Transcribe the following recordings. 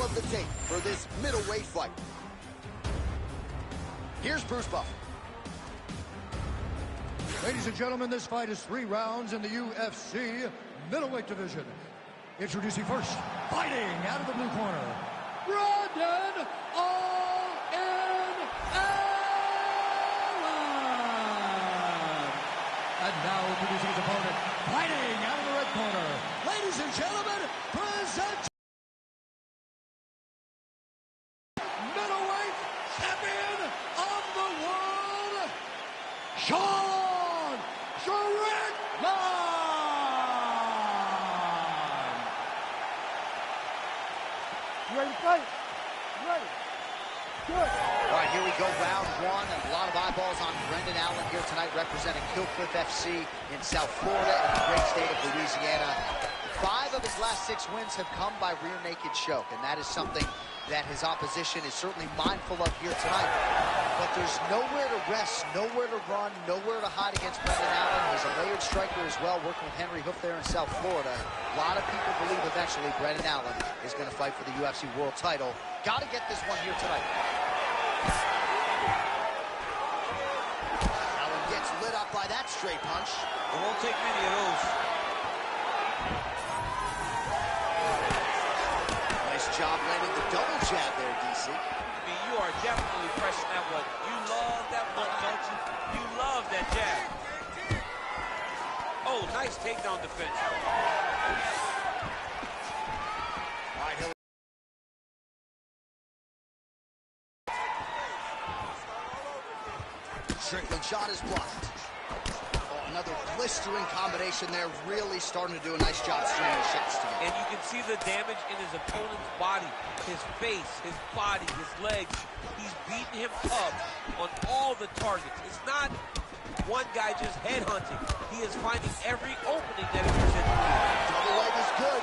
of the tape for this middleweight fight. Here's Bruce Buffer. Ladies and gentlemen, this fight is 3 rounds in the UFC middleweight division. Introducing first, fighting out of the blue corner, Brandon All-In Allen. And now introducing his opponent, fighting out of the red corner. Ladies and gentlemen, present middleweight champion of the world, Sean Strickland. You ready to fight? You ready? Good. All right, here we go, round 1. A lot of eyeballs on Brendan Allen here tonight, representing Killcliff FC in South Florida in the great state of Louisiana. 5 of his last 6 wins have come by rear naked choke, and that is something that his opposition is certainly mindful of here tonight. But there's nowhere to rest, nowhere to run, nowhere to hide against Brendan Allen. He's a layered striker as well, working with Henry Hoof there in South Florida. A lot of people believe eventually Brendan Allen is going to fight for the UFC world title. Got to get this one here tonight. Allen gets lit up by that straight punch. It won't take many of those. Nice job landing the double jab there, DC. I mean, you are definitely pressing that one. You love that one, don't you? You love that jab. Oh, nice takedown defense. All right, Hill. Strickland shot is blocked. Oh, another blistering combination there, really starting to do a nice job stringing shots together. And you can see the damage in his opponent's body, his face, his body, his legs. He's beating him up on all the targets. It's not one guy just headhunting. He is finding every opening that he presents. Double leg is good.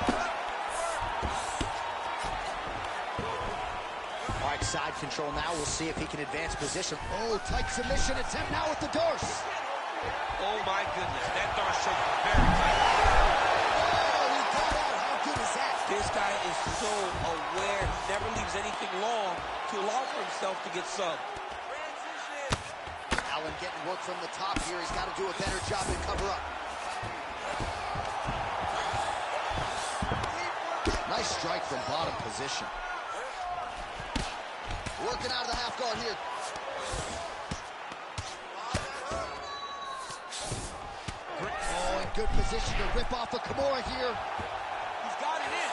All right, side control now. We'll see if he can advance position. Oh, tight submission attempt now with the doors. Oh my goodness, that dark choke is very tight. Oh, he got out. How good is that? This guy is so aware. He never leaves anything long to allow for himself to get subbed. Allen getting work from the top here. He's got to do a better job to cover up. Nice strike from bottom position. Working out of the half guard here. Oh, in good position to rip off the Kimura here. He's got it in.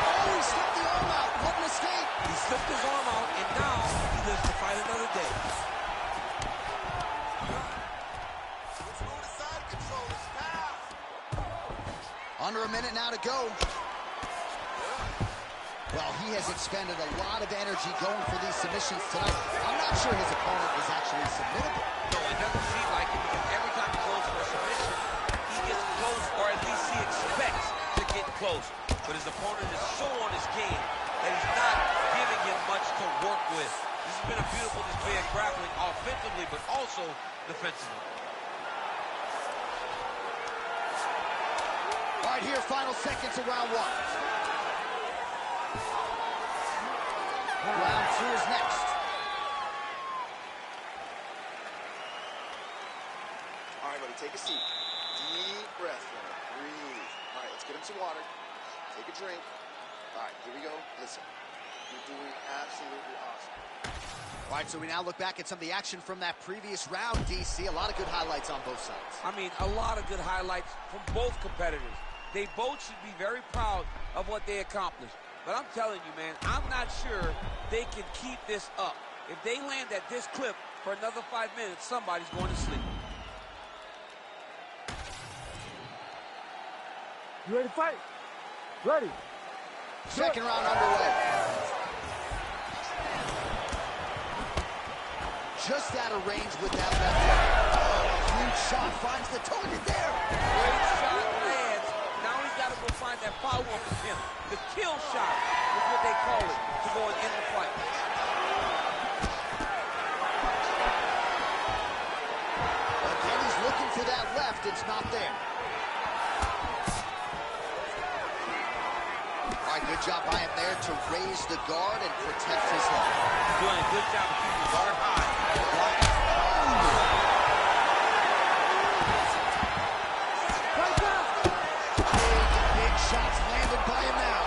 Oh, he slipped the arm out. What a mistake. He slipped his arm out, and now he lives to fight another day. Under a minute now to go. Well, he has expended a lot of energy going for these submissions tonight. I'm not sure his opponent is actually submittable. No, it doesn't seem like it, because every time he goes for a submission, he gets close, or at least he expects to get close. But his opponent is so on his game that he's not giving him much to work with. This has been a beautiful display of grappling offensively, but also defensively. All right, here, final seconds of round 1. Round 2 is next. All right, buddy, take a seat. Deep breath, breathe. All right, let's get him some water. Take a drink. All right, here we go. Listen, you're doing absolutely awesome. All right, so we now look back at some of the action from that previous round, DC. A lot of good highlights on both sides. I mean, a lot of good highlights from both competitors. They both should be very proud of what they accomplished. But I'm telling you, man, I'm not sure they can keep this up. If they land at this clip for another 5 minutes, somebody's going to sleep. You ready to fight? Ready. Second round underway. Just out of range with that left hook. Oh, huge shot finds the target there. Great shot lands. Now he's got to go find that follow-up attempt. The kill shot is what they call it to go and end the fight. Again, he's looking for that left. It's not there. All right, Good job by him there to raise the guard and protect his head. He's doing a good job of keeping the guard high. Big shots landed by him now.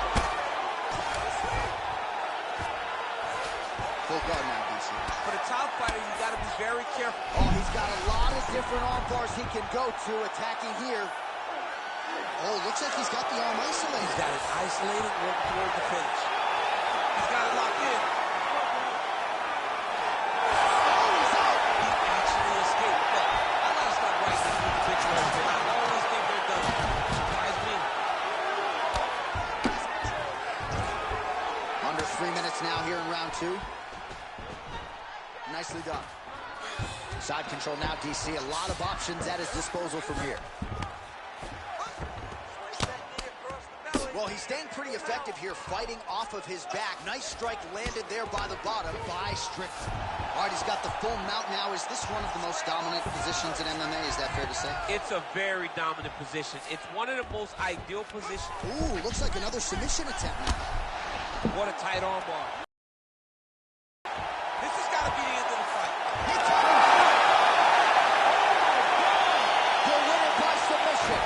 Full guard now, DC. For the top fighter, you got to be very careful. Oh, he's got a lot of different arm bars he can go to attacking here. Oh, looks like he's got the arm isolated. He's got it isolated, working toward the finish. He's got it locked in. Oh, he's out. He actually escaped. Look, I gotta stop writing these movie pictures. I always think they're done. Surprise me. Under 3 minutes now here in round 2. Nicely done. Side control now, DC. A lot of options at his disposal from here. Well, he's staying pretty effective here, fighting off of his back. Nice strike landed there by the bottom by Strickland. All right, he's got the full mount now. Is this one of the most dominant positions in MMA? Is that fair to say? It's a very dominant position. It's one of the most ideal positions. Ooh, looks like another submission attempt now. What a tight arm bar. This has got to be the end of the fight. The winner by submission.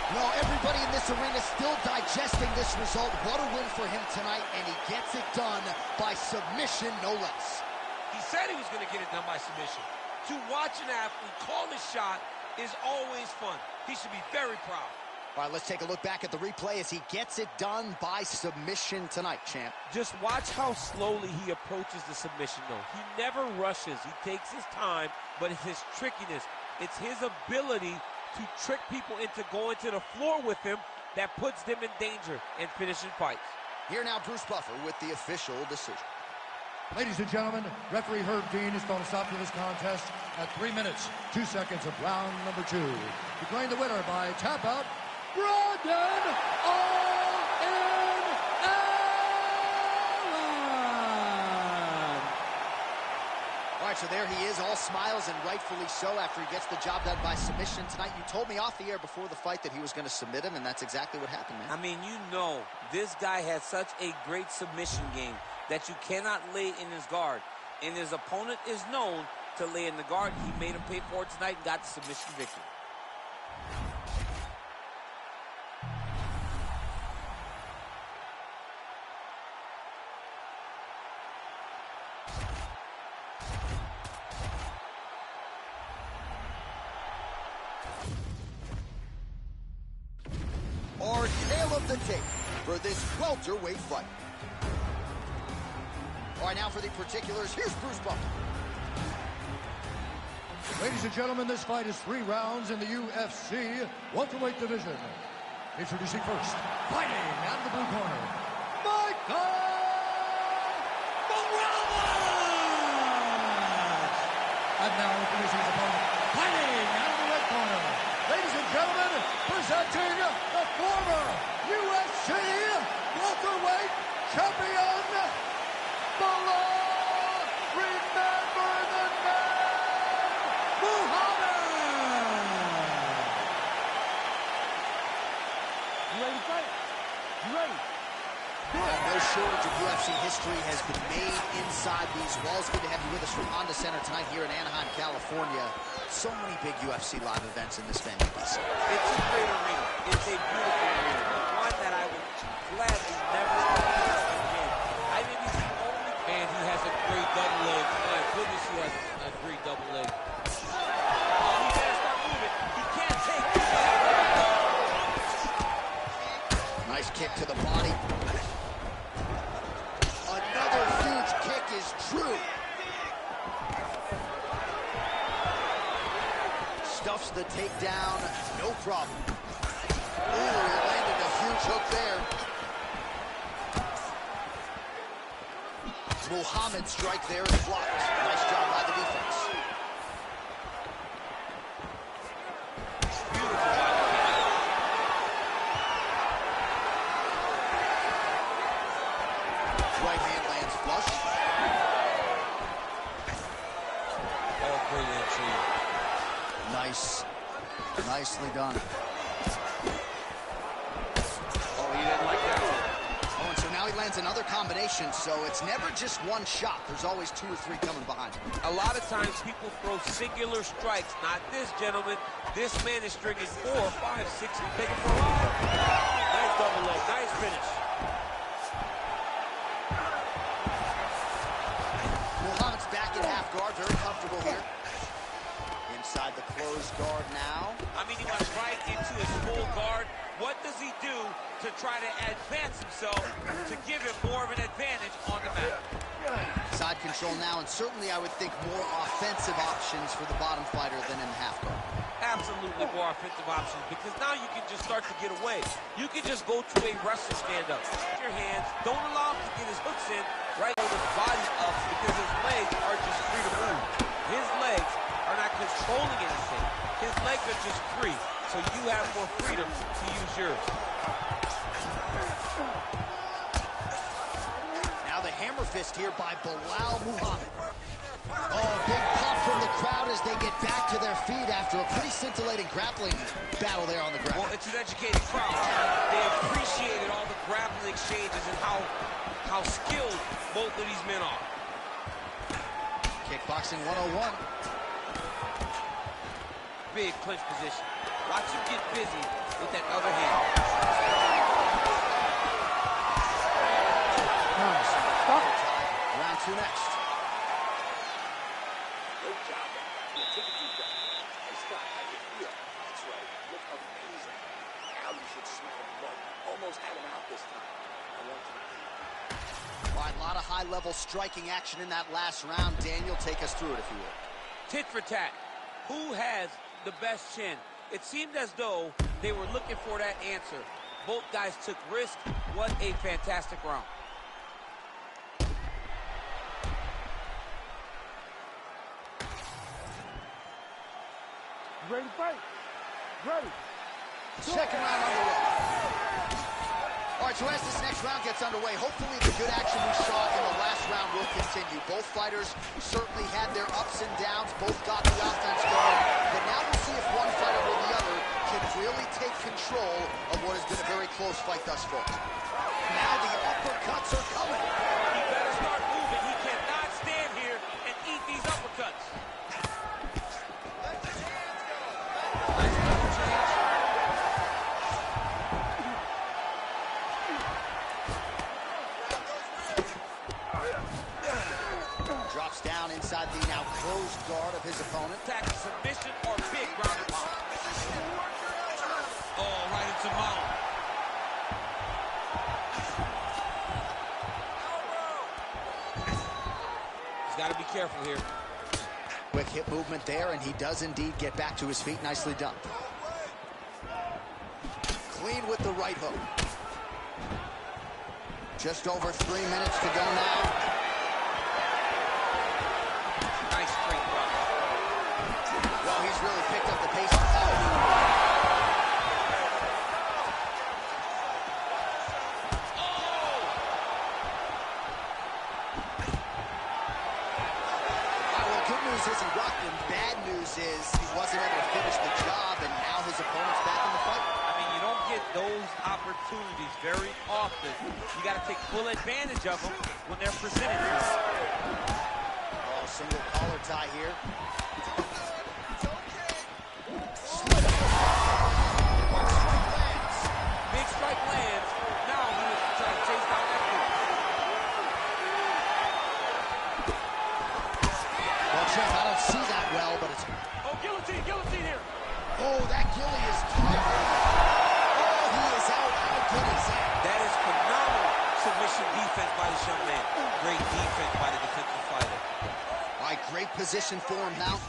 No, everybody in this arena still digesting this result. What a win for him tonight, and he gets it done by submission, no less. He said he was going to get it done by submission. To watch an athlete call the shot is always fun. He should be very proud. All right, let's take a look back at the replay as he gets it done by submission tonight, champ. Just watch how slowly he approaches the submission, though. He never rushes. He takes his time, but it's his trickiness. It's his ability to trick people into going to the floor with him that puts them in danger and finishing fights. Here now, Bruce Buffer with the official decision. Ladies and gentlemen, referee Herb Dean is going to stop to this contest at 3 minutes, 2 seconds of round number 2. Declaring the winner by tap out, Brandon All-In Allen. All right, so there he is, all smiles, and rightfully so after he gets the job done by submission tonight. You told me off the air before the fight that he was going to submit him, and that's exactly what happened, man. I mean, you know, this guy has such a great submission game that you cannot lay in his guard. And his opponent is known to lay in the guard. He made him pay for it tonight and got the submission victory. Our tale of the tape for this welterweight fight. All right, now for the particulars, here's Bruce Buffer. Ladies and gentlemen, this fight is 3 rounds in the UFC welterweight division. Introducing first, fighting out of the blue corner, Michael Morales! And now introducing his opponent, fighting out of the red corner. Ladies and gentlemen, presenting the former UFC welterweight champion, remember the name, Muhammad! You ready to fight? You ready? No shortage of UFC history has been made inside these walls. Good to have you with us from Honda Center tonight here in Anaheim, California. So many big UFC live events in this venue, DC. It's a great arena. It's a beautiful arena. One that I would gladly never step again. I think he's the only man who has a great double leg. My goodness, he has a great double leg. Oh, he better start moving. He can't take it. Nice kick to the body. Another huge kick is true. Stuffs the takedown, no problem. Ooh, he landed a huge hook there. Muhammad's strike there is blocked. Nice job by the defense. Right hand lands flush. Oh, great entry. Nice. Nicely done. another combination, so it's never just one shot. There's always 2 or 3 coming behind him. A lot of times people throw singular strikes. Not this gentleman. This man is stringing 4, 5, 6, and taking for a ride. Nice double leg. Nice finish. Muhammad's back in half guard. Very comfortable here. Inside the closed guard now. I mean, he went right into his full guard. What does he do to try to advance himself to give him more of an advantage on the mat? Side control now, and certainly I would think more offensive options for the bottom fighter than in the half guard. Absolutely more offensive options, because now you can just start to get away. You can just go to a wrestler stand-up. Your hands, don't allow him to get his hooks in, right on his body up, because his legs are just free to move. His legs are not controlling anything. His legs are just free, so you have more freedom to use yours. Now the hammer fist here by Bilal Muhammad. Oh, big pop from the crowd as they get back to their feet after a pretty scintillating grappling battle there on the ground. Well, it's an educated crowd. They appreciated all the grappling exchanges and how skilled both of these men are. Kickboxing 101. Big clinch position. Watch him get busy with that other hand. Round 2 next. Great job. Take a deep breath. Hey, Scott, how you feel? That's right. Look amazing. Now you should smell the blood. Almost had him out this time. I want you to. All right, a lot of high-level striking action in that last round. Daniel, take us through it, if you will. Tit for tat. Who has the best chin? It seemed as though they were looking for that answer. Both guys took risk. What a fantastic round. Ready to fight? Ready. Second round underway. All right, so as this next round gets underway, hopefully the good action we saw in the last round will continue. Both fighters certainly had their ups and downs. Both got the offense going. But now we'll see if one fighter or the other can really take control of what has been a very close fight thus far. Now the uppercuts are coming. He better start moving. He cannot stand here and eat these uppercuts. Drops down inside the now closed guard of his opponent. Attack, submission, or big ground and pound. Oh, right into mount. He's got to be careful here. Quick hip movement there, and he does indeed get back to his feet. Nicely done. Clean with the right hook. Just over 3 minutes to go now. Nice straight run. Well, he's really picked up the pace. Well, good news is he rocked him. Bad news is he wasn't able to finish the job, and now his opponent's back in the fight. I mean, you don't get those opportunities very often. You got to take full advantage of them when they're presented to you. Oh, single collar tie here. Big strike lands. Now he was trying to chase down that move. Well, Jeff, I don't see that well, but it's... Oh, guillotine, guillotine here. Oh, that gilly is tight. Oh, he is out. How good is that? That is phenomenal submission defense by this young man. Great defense by the defensive fighter. All right, great position for him now.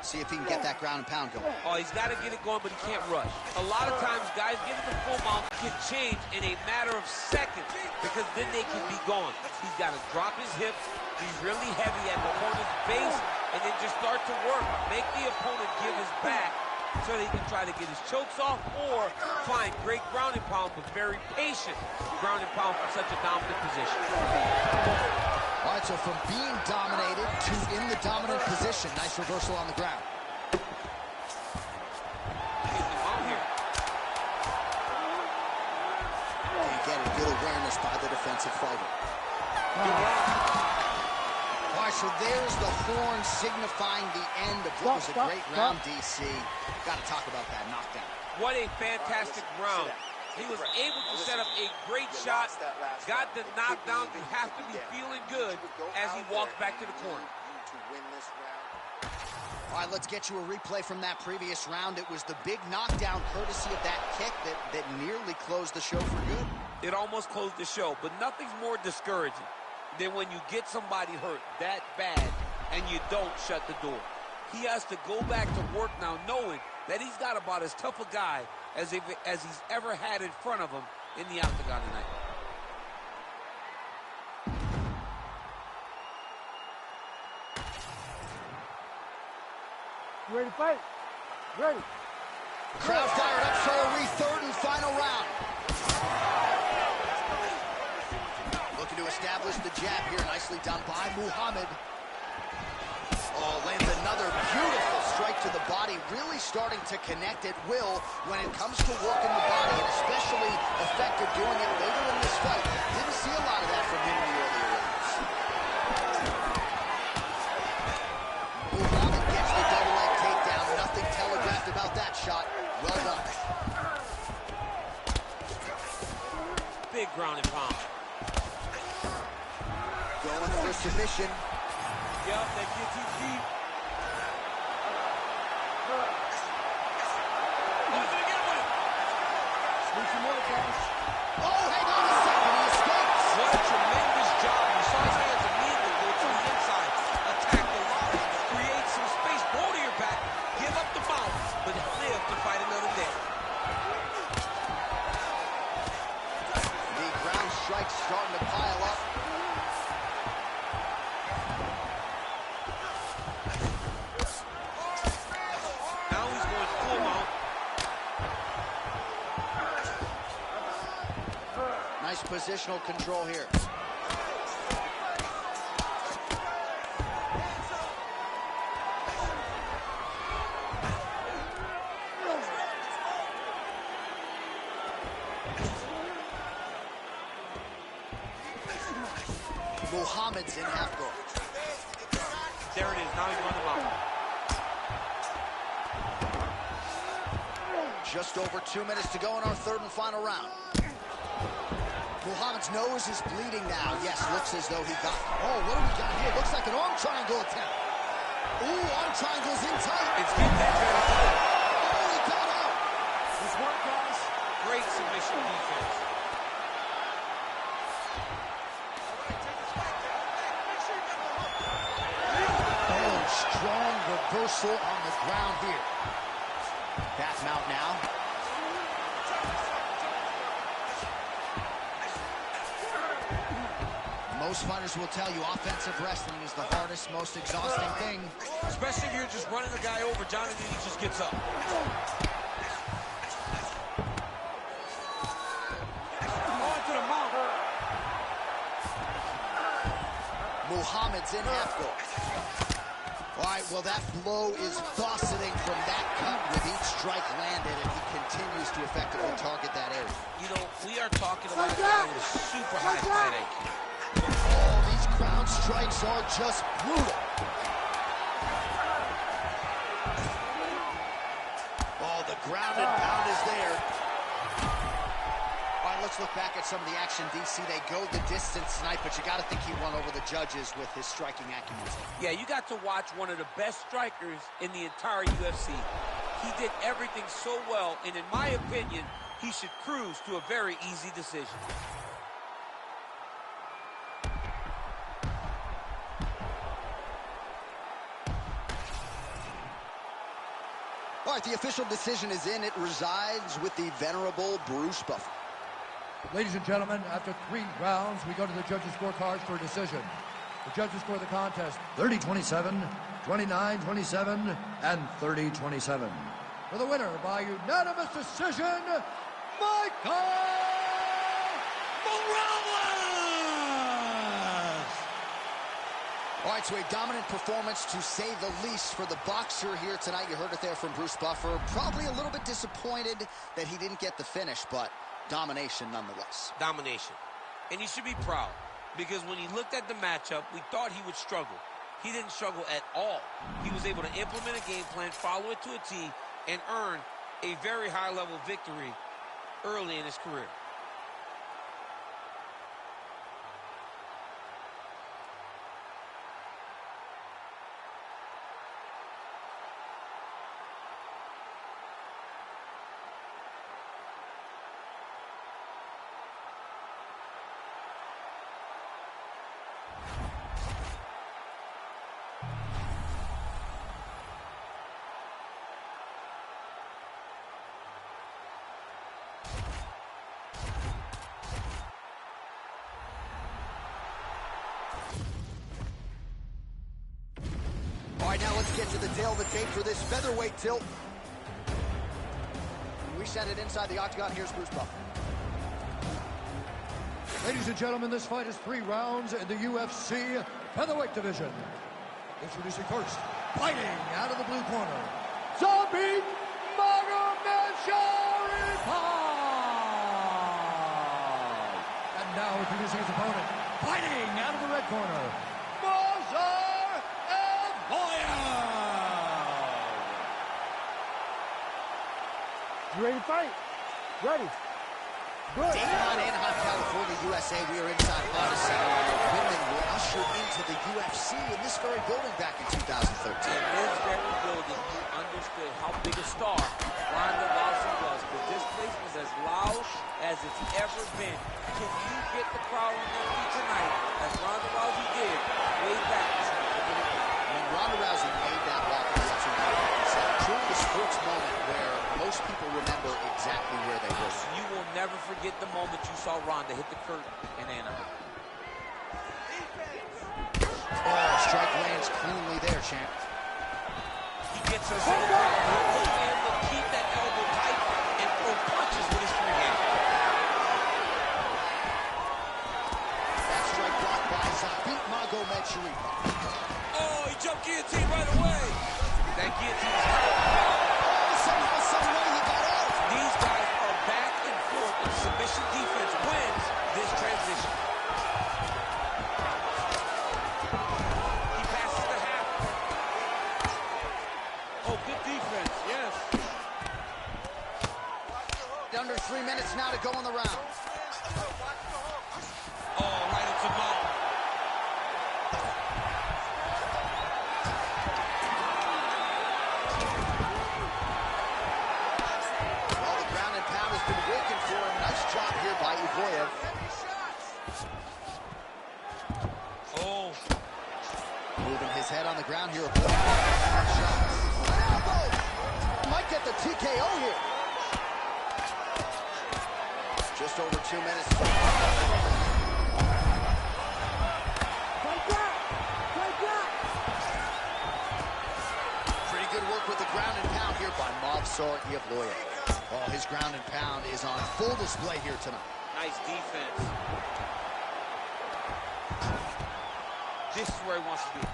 See if he can get that ground and pound going. Oh, he's got to get it going, but he can't rush. A lot of times, guys getting the full mount can change in a matter of seconds because then they can be gone. He's got to drop his hips. He's really heavy at the opponent's base and then just start to work. Make the opponent give his back so that he can try to get his chokes off or find great ground and pound, but very patient ground and pound from such a dominant position. All right, so from being dominated to in the dominant position. Nice reversal on the ground. Getting him out here. And again, good awareness by the defensive fighter. All right, so there's the horn signifying the end of what was a great round, DC. Got to talk about that knockdown. What a fantastic round. He was able to set up a great shot, got the knockdown. You have to be feeling good as he walks back to the corner. All right, let's get you a replay from that previous round. It was the big knockdown courtesy of that kick that nearly closed the show for good. It almost closed the show, but nothing's more discouraging than when you get somebody hurt that bad and you don't shut the door. He has to go back to work now knowing that he's got about as tough a guy as he's ever had in front of him in the octagon tonight. You ready to fight? Ready. Crowd fired up, so are we. Third and final round. Looking to establish the jab here. Nicely done by Muhammad. Oh, lands another beautiful strike to the body. Really starting to connect at will when it comes to working the body, and especially effective doing it later in this fight. Didn't see a lot of that from him in the earlier rounds. Muhammad gets the double leg takedown. Nothing telegraphed about that shot. Well done. Big ground and pound. Going for a submission. Yup, that gets you deep. Who's gonna get with it? Need some more, guys. Oh, hang on a second. He escapes. What a tremendous job. You saw his hands immediately go to the inside. Attack the line. Create some space. Go to your back. Give up the mount, but live to fight another day. The ground strikes starting to pile up. Now he's going full mount. Nice positional control here. Muhammad's in half guard. There it is. Now he's on the mount. Just over 2 minutes to go in our third and final round. Muhammad's nose is bleeding now. Yes, looks as though he got... Oh, what do we got here? Looks like an arm triangle attempt. Ooh, arm triangle's in tight. It's getting that very good. Oh, he got out. This work, guys. Great submission defense. Oh, strong reversal on the ground here. Back mount now. Most fighters will tell you offensive wrestling is the hardest, most exhausting thing. Especially if you're just running the guy over. Jonathan, he just gets up. On to the mount. Muhammad's in half guard. All right, well, that blow is fauceting from that cut with each strike landed, and he continues to effectively target that area. You know, we are talking about a guy with super high fight IQ. Oh, these ground strikes are just brutal. Oh, the ground and pound is there. All right, let's look back at some of the action, DC. They go the distance tonight, but you got to think he won over the judges with his striking acumen. Yeah, you got to watch one of the best strikers in the entire UFC. He did everything so well, and in my opinion, he should cruise to a very easy decision. All right, the official decision is in. It resides with the venerable Bruce Buffer. Ladies and gentlemen, after 3 rounds, we go to the judges' scorecards for a decision. The judges score the contest 30-27, 29-27, and 30-27. For the winner by unanimous decision, Michael Morales! All right, so a dominant performance, to say the least, for the boxer here tonight. You heard it there from Bruce Buffer. Probably a little bit disappointed that he didn't get the finish, but domination nonetheless. Domination. And you should be proud. because when he looked at the matchup, we thought he would struggle. He didn't struggle at all. He was able to implement a game plan, follow it to a T, and earn a very high-level victory early in his career. All right, now let's get to the tail of the tape for this featherweight tilt. We send it inside the octagon. Here's Bruce Buffer. Ladies and gentlemen, this fight is 3 rounds in the UFC featherweight division. Introducing first, fighting out of the blue corner, KHABIB and now introducing his opponent, fighting out of the red corner, You ready to fight? Ready. Good. Daytona, Anaheim, California, USA. We are inside Odyssey. Women were ushered into the UFC in this very building back in 2013. In this very building, you understood how big a star Ronda Rousey was, because this place was as loud as it's ever been. Can you get the crowd on their feet tonight, as Ronda Rousey did way back? When Ronda Rousey made that walk in 2007, truly a sports moment where most people remember exactly where they were. You will never forget the moment you saw Ronda hit the curtain in Anaheim. Oh, strike lands cleanly there, champ. He gets us in the crowd. He'll be able to keep that elbow tight and throw punches with his free hand. That strike blocked by Zabit Magomed. Oh, he jumped guillotine right away. That guillotine is hurt. Somehow, some way he got out. These guys are back and forth, and submission defense wins this transition. He passes the half. Oh, good defense, yes. Under 3 minutes now to go in the round. Oh, right into mouth. Well, the ground and pound has been working for him. Nice job here by Ivoyev. Oh. Moving his head on the ground here. Might get the TKO here. Just over 2 minutes. Fight back! Fight back! Pretty good work with the ground and pound here by Movsar Evloev. Oh, his ground and pound is on full display here tonight. Nice defense. This is where he wants to be.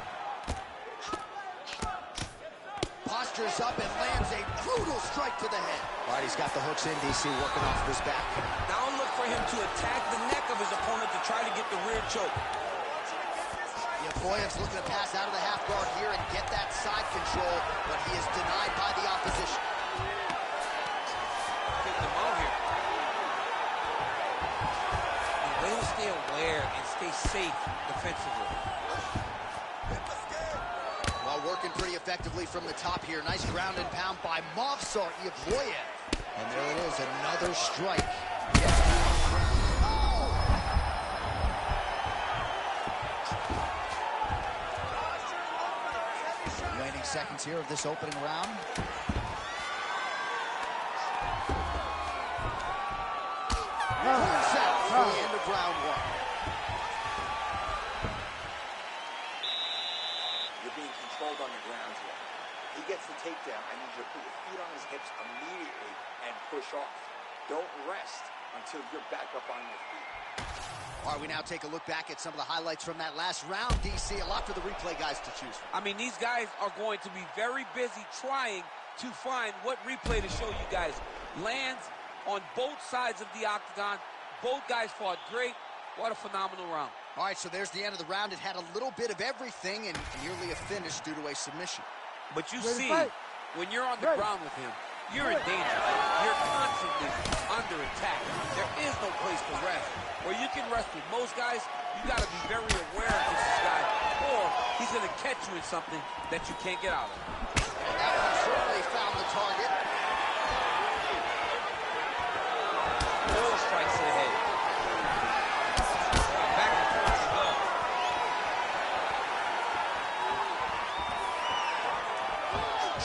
Postures up and lands a brutal strike to the head. All right, he's got the hooks in, DC, working off of his back. Now look for him to attack the neck of his opponent to try to get the rear choke. Evloev's looking to pass out of the half guard here and get that side control, but he is denied by the opposition. Getting him out here. And way to stay aware and stay safe defensively. Well, working pretty effectively from the top here. Nice ground and pound by Movsar Evloev. And there it is, another strike. Yes. Oh! Waning seconds here of this opening round. Clears out for the end of round 1. You're being controlled on the ground here. He gets the takedown. I need you to put your feet on his hips immediately and push off. Don't rest until you're back up on your feet. All right, we now take a look back at some of the highlights from that last round, DC. A lot for the replay guys to choose from. I mean, these guys are going to be very busy trying to find what replay to show you guys. Lands on both sides of the octagon. Both guys fought great. What a phenomenal round. All right, so there's the end of the round. It had a little bit of everything and nearly a finish due to a submission. But you Ready, see, fight. when you're on the Ready. ground with him, you're in danger. You're constantly under attack. There is no place to rest. Where you can rest with most guys, you got to be very aware of this guy, or he's going to catch you in something that you can't get out of. And that one certainly found the target. 4 strikes to the head. Back and forth to go.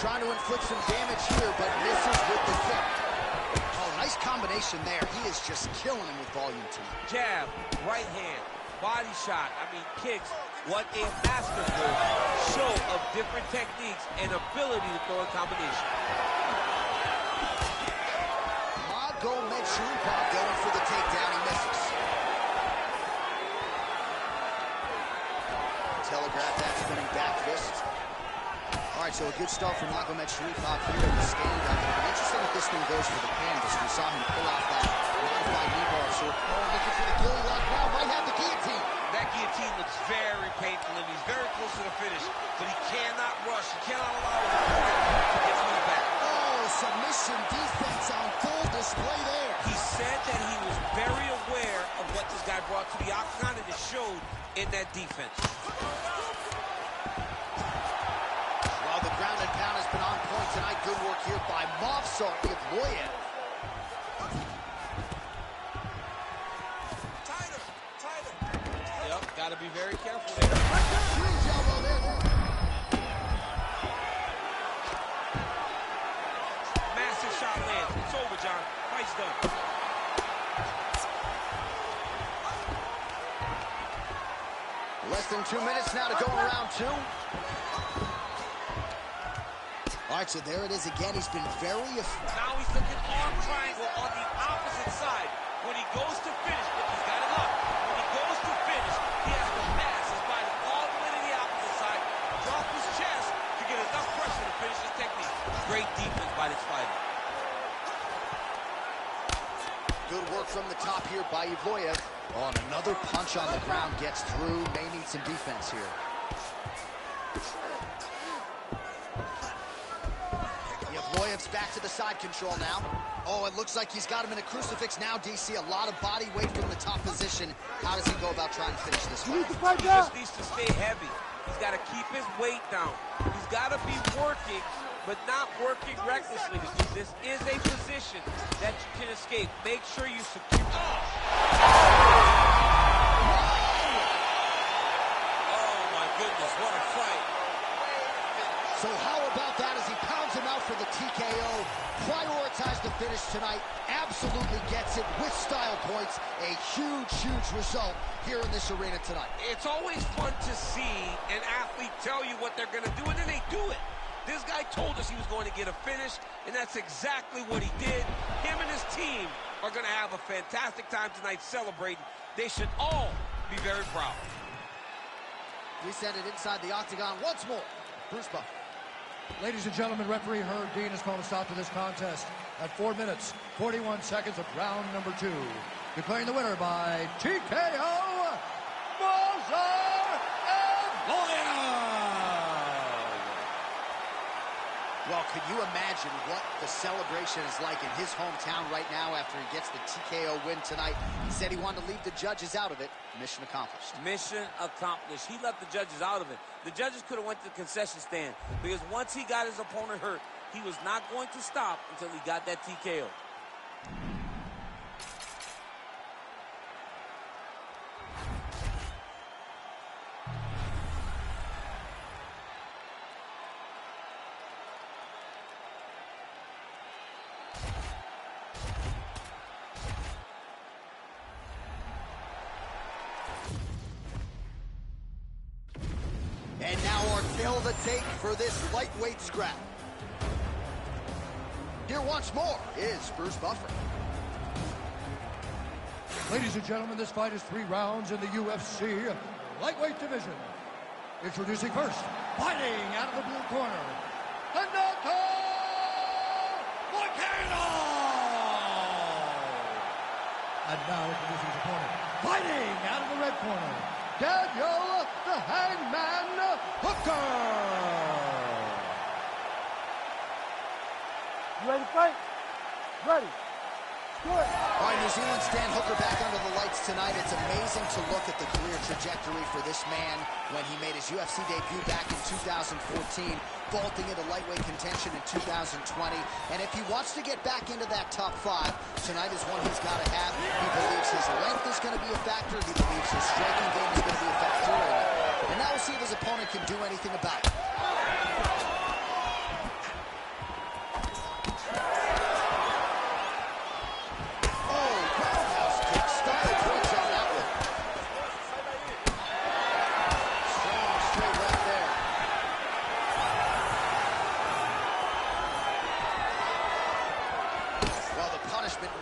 Trying to inflict some damage here, but misses with the kick. Oh, nice combination there. He is just killing him with volume tonight. Jab, right hand, body shot, kicks. What a masterful show of different techniques and ability to throw a combination. Magomedov going for the takedown. He misses. Telegraph that spinning back fist. All right, so a good start from Magomedov here in the stand. Interesting if this thing goes for the canvas. We saw him pull off that modified knee bar. So, looking for the gilly lock now. Might have the guillotine. That guillotine looks very painful, and he's very close to the finish, but he cannot rush. He cannot allow him to get to the back. Oh, submission defense on full display there. He said that he was very aware of what this guy brought to the octagon, and it showed in that defense. Well, the ground and pound has been on point tonight. Good work here by Movsar Evloev. Yep, got to be very careful there. Huge elbow there. Massive shot lands. It's over, John. Fight's done. Less than 2 minutes now to go in round 2. All right, so there it is again. He's been very effective. Now he's looking arm triangle on the opposite side. When he goes to finish, look, he's got it up. When he goes to finish, he has to pass his body all the way to the opposite side, drop his chest to get enough pressure to finish his technique. Great defense by this fighter. Good work from the top here by Evloev. Oh, and another punch on the ground gets through. May need some defense here. Evloev's back to the side control now. Oh, it looks like he's got him in a crucifix now, DC. A lot of body weight from the top position. How does he go about trying to finish this fight? He just needs to stay heavy. He's got to keep his weight down. He's got to be working, but not working recklessly. This is a position that you can escape. Make sure you secure. Oh my goodness, what a fight. So how about that as he pounds him out for the TKO? Prioritized the finish tonight. Absolutely gets it with style points. A huge, huge result here in this arena tonight. It's always fun to see an athlete tell you what they're going to do, and then they do it. This guy told us he was going to get a finish, and that's exactly what he did. Him and his team are going to have a fantastic time tonight celebrating. They should all be very proud. We send it inside the octagon once more. Bruce Buffer. Ladies and gentlemen, referee Herb Dean has called a stop to this contest at 4 minutes, 41 seconds of round number 2. Declaring the winner by TKO, Movsar Evloev! Well, could you imagine what the celebration is like in his hometown right now after he gets the TKO win tonight? He said he wanted to leave the judges out of it. Mission accomplished. Mission accomplished. He left the judges out of it. The judges could have went to the concession stand because once he got his opponent hurt, he was not going to stop until he got that TKO. And now our tale of the tape for this lightweight scrap. Here once more is Bruce Buffer. Ladies and gentlemen, this fight is 3 rounds in the UFC lightweight division. Introducing first, fighting out of the blue corner, Renato Volcano! And now introducing his opponent, Fighting out of the red corner, Daniel the Hangman Hooker. You ready to fight? Ready. Good. All right, New Zealand's Dan Hooker back under the lights tonight. It's amazing to look at the career trajectory for this man when he made his UFC debut back in 2014, vaulting into lightweight contention in 2020. And if he wants to get back into that top 5, tonight is one he's got to have. He believes his length is going to be a factor. He believes his striking game is going to be a factor. And now we'll see if his opponent can do anything about it.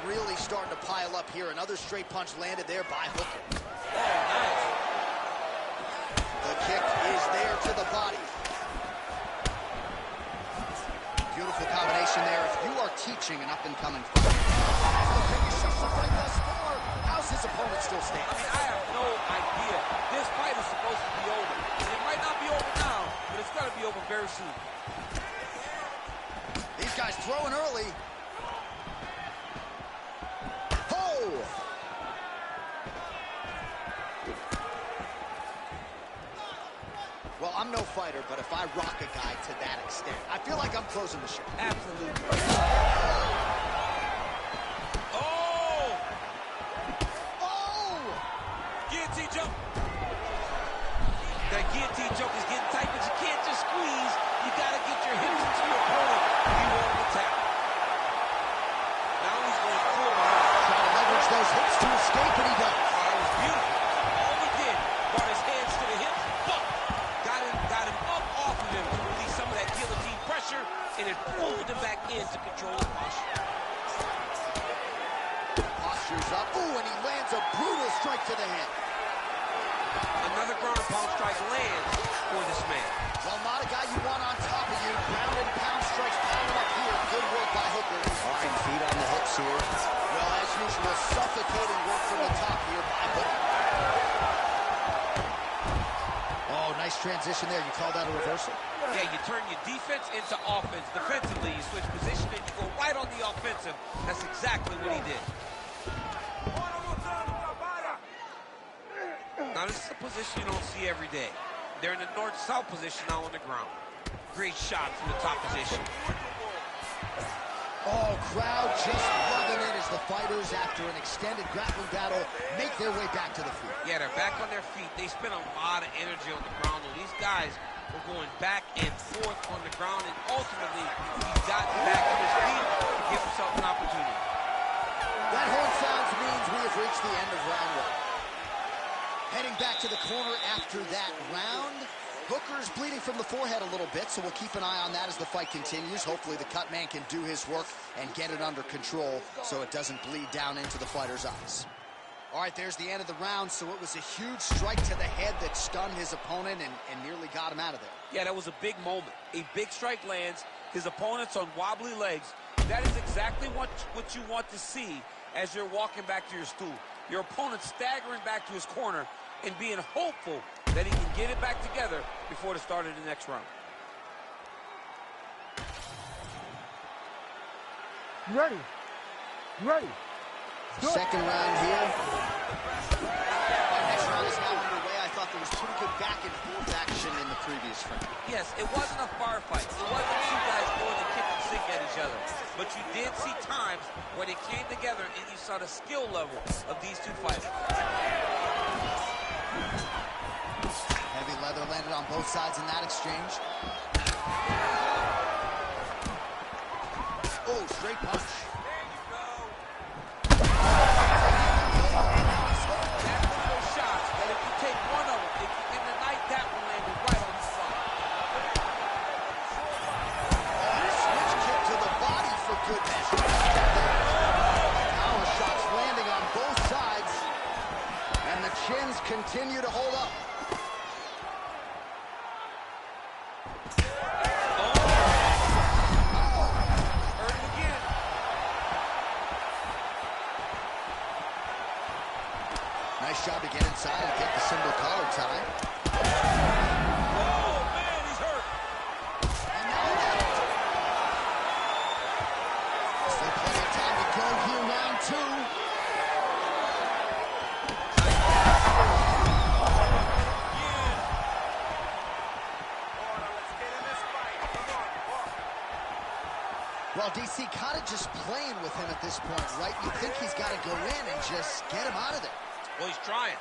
Really starting to pile up here. Another straight punch landed there by Hooker. Oh, nice. The kick is there to the body. Beautiful combination there. If you are teaching an up-and-coming fighter, how's his opponent still standing? I mean, I have no idea. This fight is supposed to be over. It might not be over now, but it's got to be over very soon. These guys throwing early. Well, I'm no fighter, but if I rock a guy to that extent, I feel like I'm closing the show. Absolutely. Oh! Oh! Guillotine jump. That guillotine jump is getting tight, but you can't just squeeze. You got to get your hips into your opponent if you want to attack. Now he's going forward. Trying to leverage those hips to escape, and he does. Oh, that was beautiful. All he did, brought his hands to the hips, but got him up off of him to release some of that guillotine pressure, and it pulled him back in to control the posture. Posture's up. Ooh, and he lands a brutal strike to the head. Another ground and pound strike lands for this man. Well, not a guy you want on top of you. Ground and pound strikes piling up here. Good work by Hooker. All right, feet on the hips here. Well, as usual, suffocating work from the top here by Hooker. Oh, nice transition there. You call that a reversal? Yeah, you turn your defense into offense. Defensively, you switch position and you go right on the offensive. That's exactly what he did. Now, this is a position you don't see every day. They're in the north-south position now on the ground. Great shot from the top position. Oh, crowd just loving it as the fighters, after an extended grappling battle, make their way back to the feet. Yeah, they're back on their feet. They spent a lot of energy on the ground. These guys were going back and forth on the ground, and ultimately, he's gotten back to his feet to give himself an opportunity. That horn sounds means we have reached the end of round 1. Heading back to the corner after that round. Hooker's bleeding from the forehead a little bit, so we'll keep an eye on that as the fight continues. Hopefully the cut man can do his work and get it under control so it doesn't bleed down into the fighter's eyes. All right, there's the end of the round, so it was a huge strike to the head that stunned his opponent and nearly got him out of there. Yeah, that was a big moment. A big strike lands, his opponent's on wobbly legs. That is exactly what you want to see as you're walking back to your stool. Your opponent staggering back to his corner and being hopeful that he can get it back together before the start of the next round. You ready? You ready? Second round here. Our next round is now underway. I thought there was pretty good back and forth action in the previous round. Yes, it wasn't a firefight. It wasn't two guys going to kick and sink at each other. But you did see times when it came together and you saw the skill level of these two fighters. Heavy leather landed on both sides in that exchange. Oh, straight punch. That's one of those shots that if you take one of them, if you end the night, that one landed right on the spot. Switch kick to the body for good measure. Power shots landing on both sides. And the chins continue to hold up. Nice nice job to get inside and get the single collar tie. Oh, man, he's hurt. And now out. Still plenty of time to go here, round 2. Well, DC kind of just playing with him at this point, right? You think he's got to go in and just get him out of there. Well, he's trying,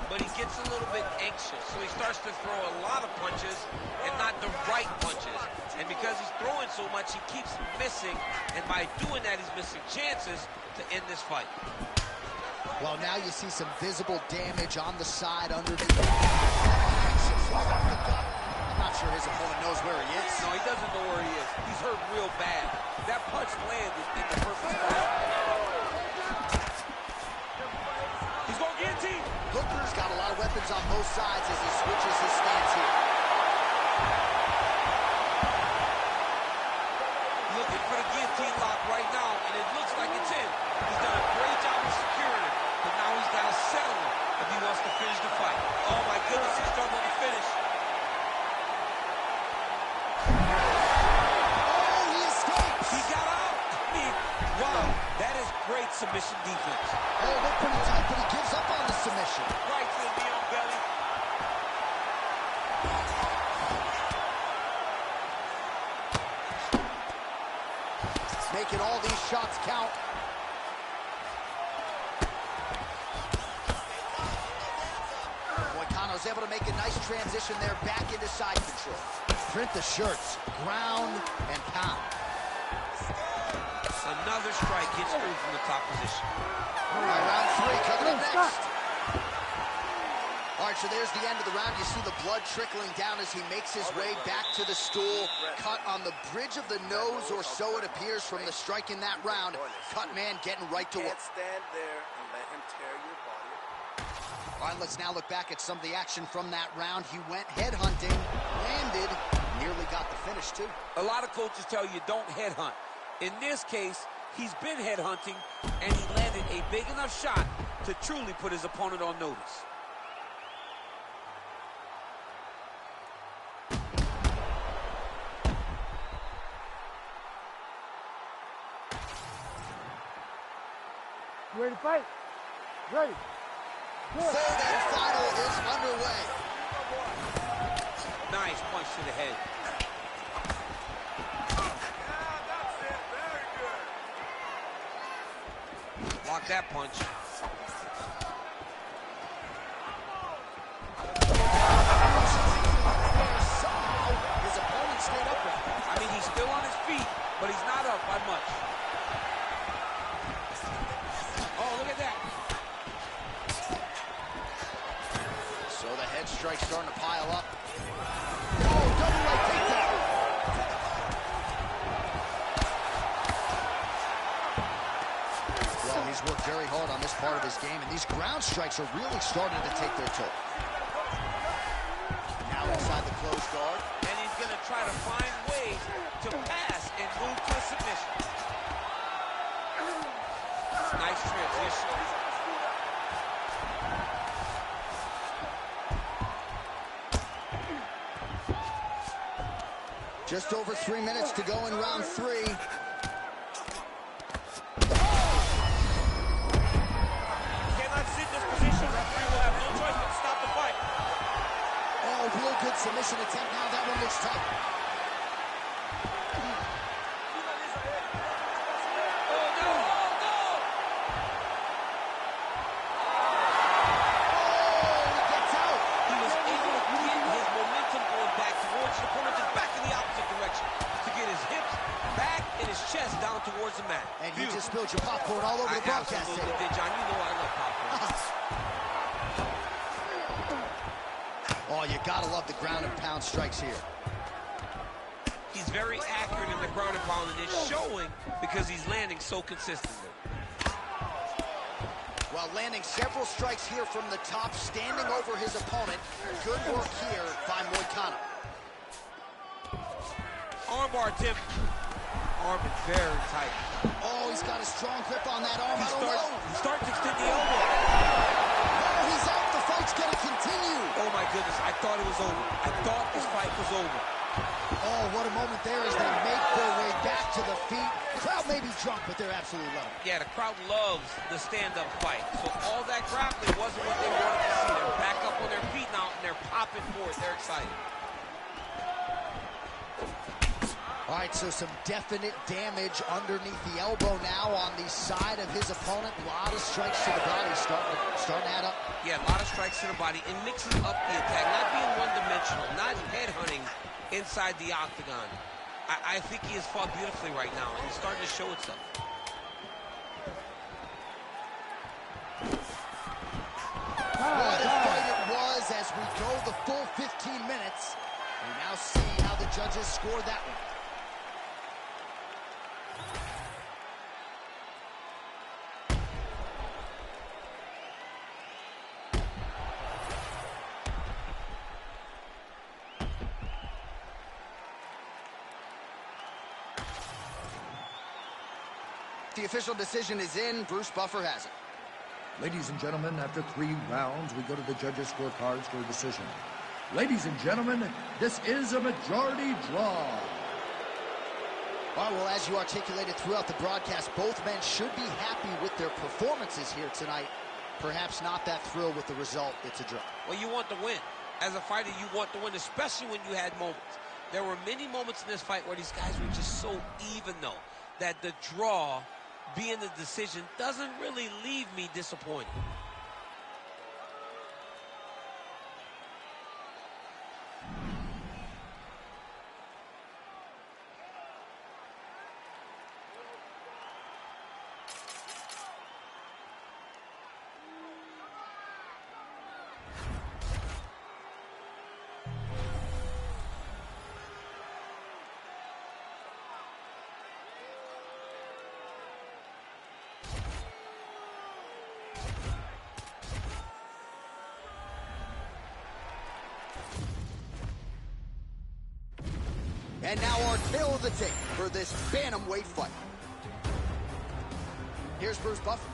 but he gets a little bit anxious, so he starts to throw a lot of punches and not the right punches. And because he's throwing so much, he keeps missing, and by doing that, he's missing chances to end this fight. Well, now you see some visible damage on the side underneath. I'm not sure his opponent knows where he is. No, he doesn't know where he is. He's hurt real bad. That punch landed in the perfect spot. He's going guillotine. Hooker's got a lot of weapons on both sides as he switches his stance here. Looking for the guillotine lock right now, and it looks like it's in. He's done a great job of securing it, but now he's got to settle it if he wants to finish the fight. Oh, my goodness, he's struggling to finish. Great submission defense. Oh, looked pretty tight, but he gives up on the submission. Right to the knee on belly. Making all these shots count. Moicano's able to make a nice transition there back into side control. Print the shirts, ground and pound. Another strike gets through from the top position. All right, round 3 coming up next. All right, so there's the end of the round. You see the blood trickling down as he makes his way back to the stool. Cut on the bridge of the nose, or so it appears from the strike in that round. Cut man getting right to work. Stand there and let him tear your body apart. All right, let's now look back at some of the action from that round. He went headhunting, landed, nearly got the finish too. A lot of coaches tell you don't headhunt. In this case, he's been headhunting, and he landed a big enough shot to truly put his opponent on notice. You ready to fight? Ready. Good. Third and final is underway. Nice punch to the head. Block that punch. His opponent stayed up with him. I mean, he's still on his feet, but he's not up by much. Oh, look at that. So the head strike's starting to pile up. Oh, double leg takedown. Well, he's worked very hard on this part of his game, and these ground strikes are really starting to take their toll. Now inside the closed guard. And he's going to try to find ways to pass and move to a submission. Nice transition. Just over 3 minutes to go in round 3. Cannot sit in this position. Referee will have no choice but to stop the fight. Oh, real good submission attempt. Now that one looks tight. Towards the mat. And you just spilled your popcorn all over the broadcast. Absolutely did, John. You know I love popcorn. Oh, you gotta love the ground and pound strikes here. He's very accurate in the ground and pound, and it's showing because he's landing so consistently. While landing several strikes here from the top, standing over his opponent. Good work here by Moicano. Armbar attempt. Arm is very tight. Oh, he's got a strong grip on that arm. He's starting to extend the elbow. Oh, he's goodness, I thought it was over. I thought this fight was over. Oh, what a moment there as they make their way back to the feet. The crowd may be drunk, but they're absolutely loving it. Yeah, the crowd loves the stand-up fight. So all that grappling wasn't what they wanted to see. They're back up on their feet now, and they're popping for it. They're excited. All right, so some definite damage underneath the elbow now on the side of his opponent. A lot of strikes to the body starting to add up. Yeah, a lot of strikes to the body and mixing up the attack, not being one-dimensional, not headhunting inside the octagon. I think he has fought beautifully right now, and it's starting to show itself. What a fight it was as we go the full 15 minutes. We now see how the judges scored that one. The official decision is in. Bruce Buffer has it. Ladies and gentlemen, after 3 rounds, we go to the judges' scorecards for a decision. Ladies and gentlemen, this is a majority draw. All right, well, as you articulated throughout the broadcast, both men should be happy with their performances here tonight. Perhaps not that thrilled with the result. It's a draw. Well, you want to win. As a fighter, you want to win, especially when you had moments. There were many moments in this fight where these guys were just so even, though, that the draw being the decision doesn't really leave me disappointed. And now our tail of the tape for this bantamweight fight. Here's Bruce Buffer.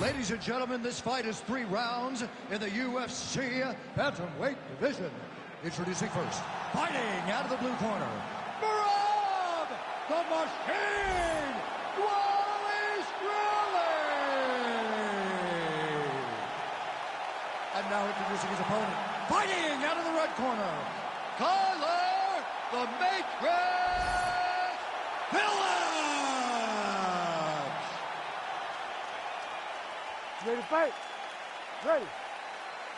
Ladies and gentlemen, this fight is 3 rounds in the UFC bantamweight division. Introducing first, fighting out of the blue corner, Marab, the Machine, Wallace Riley. And now introducing his opponent, fighting out of the red corner, Kyler, the Matrix Phillips. Ready to fight? Ready.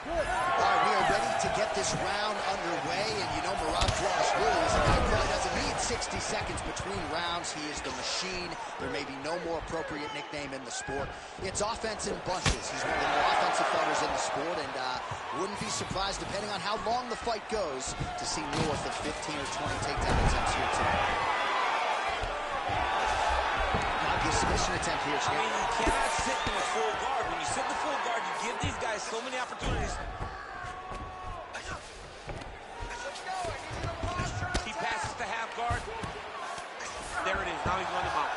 Good. All right, we are ready to get this round underway, and you know Marab Riley is a guy who really doesn't need 60 seconds between rounds. He is the machine. There may be no more appropriate nickname in the sport. It's offense in bunches. He's one of the more offensive fighters in the sport, and wouldn't be surprised, depending on how long the fight goes, to see north of 15 or 20 takedown attempts here tonight. Might be a submission attempt here, I mean, you cannot sit in a full guard. When you sit in the full guard, you give these guys so many opportunities. He passes to half guard. There it is. Now he's running him out.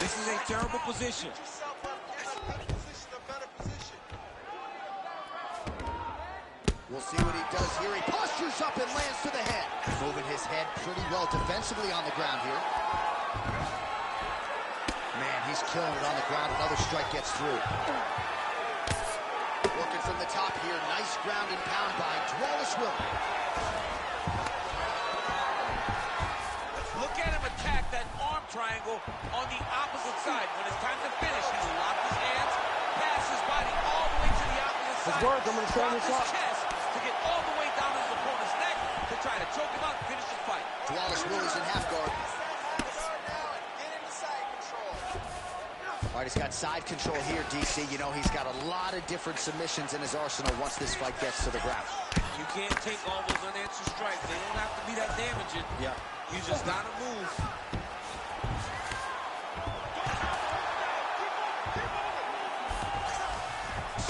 This is a terrible position. We'll see what he does here. He postures up and lands to the head. Moving his head pretty well defensively on the ground here. Man, he's killing it on the ground. Another strike gets through. Working from the top here. Nice ground and pound by Wallace Riley. Look at him attack that arm triangle on the opposite side. When it's time to finish, he locks his hands, passes his body all the way to the opposite side. Good work. I'm going to show Drops this his up. chest to get all the way down to his opponent's neck to try to choke him out and finish the fight. Wallace Riley's in half guard. All right, he's got side control here, DC. You know, he's got a lot of different submissions in his arsenal once this fight gets to the ground. You can't take all those unanswered strikes. They don't have to be that damaging. Yeah. You just gotta move.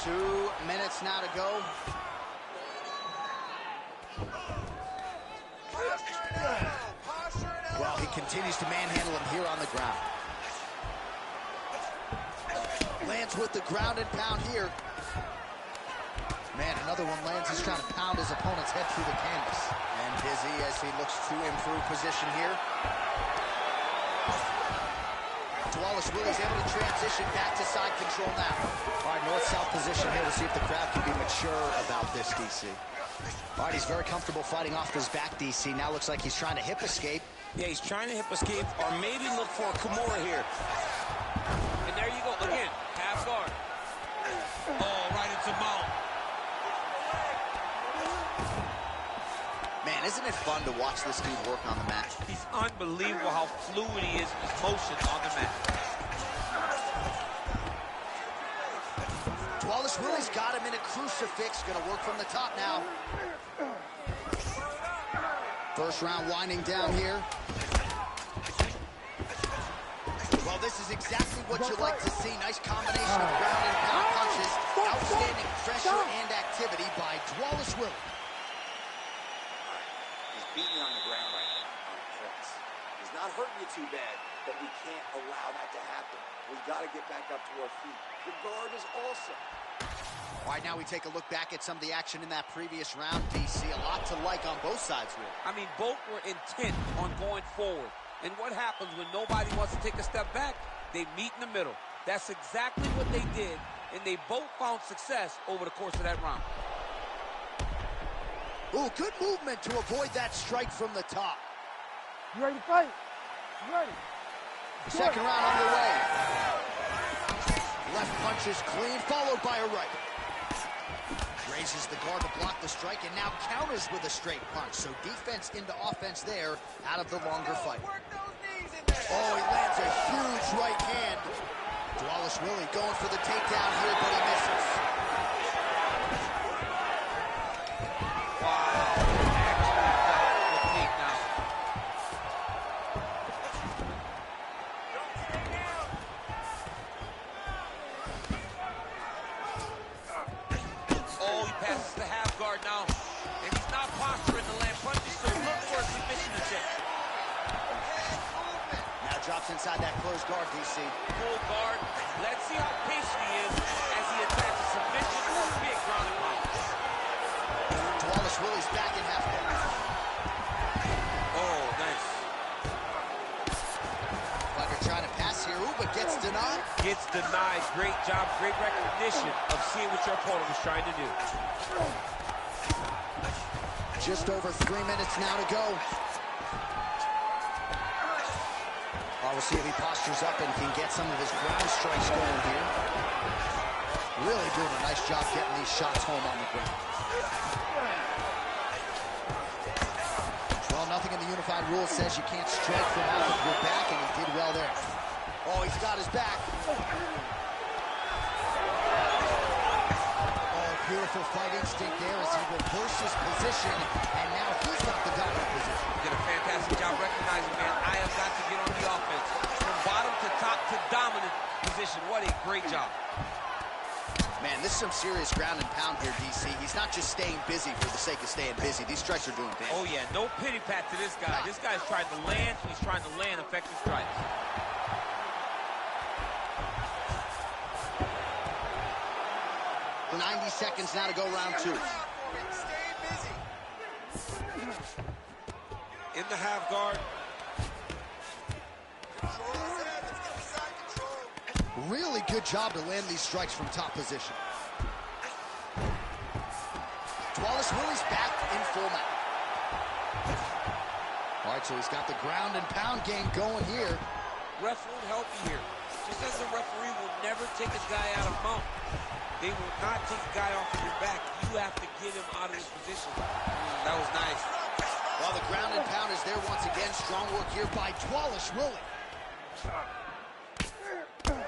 2 minutes now to go. Well, he continues to manhandle him here on the ground. Lands with the ground and pound here. Man, another one lands. He's trying to pound his opponent's head through the canvas. And busy as he looks to improve position here. Wallace Willie's able to transition back to side control now. All right, north-south position here. We'll see if the crowd can be mature about this, DC. All right, he's very comfortable fighting off his back, DC. Now looks like he's trying to hip escape. Yeah, he's trying to hip escape or maybe look for a Kimura here. And there you go, again, half guard. Oh, right into mount. Man, isn't it fun to watch this dude work on the mat? He's unbelievable how fluid he is in his motion on the mat. Wallace Willie's got him in a crucifix. Gonna work from the top now. First round winding down here. Well, this is exactly what you like to see. Nice combination of ground and pound punches. Outstanding pressure and activity by Wallace Willie. Beating on the ground right now on press. He's not hurting you too bad, but we can't allow that to happen. We've got to get back up to our feet. The guard is awesome. All right, now we take a look back at some of the action in that previous round, DC. A lot to like on both sides, really. I mean, both were intent on going forward. And what happens when nobody wants to take a step back? They meet in the middle. That's exactly what they did, and they both found success over the course of that round. Ooh, good movement to avoid that strike from the top. You ready to fight? You ready? Second round underway. Left punch is clean, followed by a right. Raises the guard to block the strike and now counters with a straight punch. So defense into offense there out of the longer fight. Oh, he lands a huge right hand. Wallace Willie going for the takedown here, but he misses. Now, and he's not posturing to land punches, so look for a submission attempt. Now drops inside that closed guard, DC. Full guard. Let's see how patient he is as he attacks a submission or a big ground and pound. Wallace Willie's back in half guard. Oh, nice. Fighter trying to pass here, ooh, but gets denied. Gets denied. Great job, great recognition of seeing what your opponent was trying to do. Just over 3 minutes now to go. We'll see if he postures up and can get some of his ground strikes going here. Really doing a nice job getting these shots home on the ground. Well, nothing in the unified rules says you can't strike from out of your back, and he did well there. Oh, he's got his back. Beautiful fight instinct there as he reverses position, and now he's got the dominant position. Did a fantastic job recognizing, man, I have got to get on the offense. From bottom to top to dominant position. What a great job. Man, this is some serious ground and pound here, DC. He's not just staying busy for the sake of staying busy. These strikes are doing damage. Oh, yeah, no pity pat to this guy. This guy's trying to land, and he's trying to land effective strikes. 90 seconds now to go round two. In the half guard. Really good job to land these strikes from top position. Wallace Willie's back in full mount. All right, so he's got the ground and pound game going here. Ref won't help you here. Just as the referee will never take a guy out of mount. They will not take a guy off of your back. You have to get him out of his position. That was nice. Well, the ground and pound is there once again. Strong work here by Wallace Willie.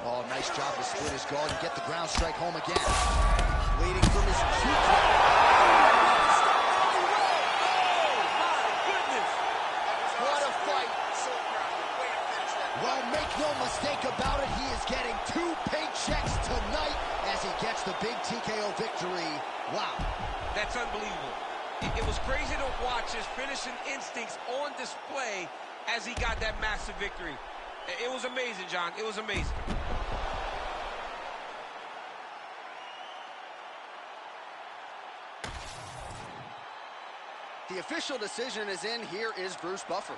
Oh, nice job to split his guard and get the ground strike home again. Leading from his cue point. Oh, my goodness. What a fight. Well, make no mistake about it, he is getting 2 paychecks tonight as he gets the big TKO victory. Wow. That's unbelievable. It was crazy to watch his finishing instincts on display as he got that massive victory. It was amazing, John. It was amazing. The official decision is in. Here is Bruce Buffer.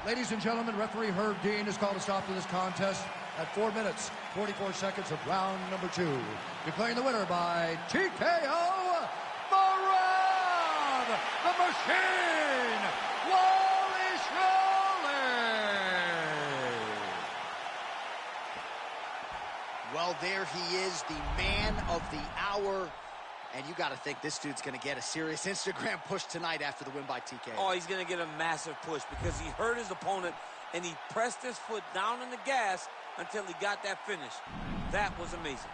Ladies and gentlemen, referee Herb Dean has called a stop to this contest at 4 minutes, 44 seconds of round number 2. Declaring the winner by TKO, Marab, the Machine, Wally Shirley. Well, there he is, the man of the hour. And you got to think this dude's going to get a serious Instagram push tonight after the win by TKO. Oh, he's going to get a massive push because he hurt his opponent and he pressed his foot down on the gas until he got that finish. That was amazing.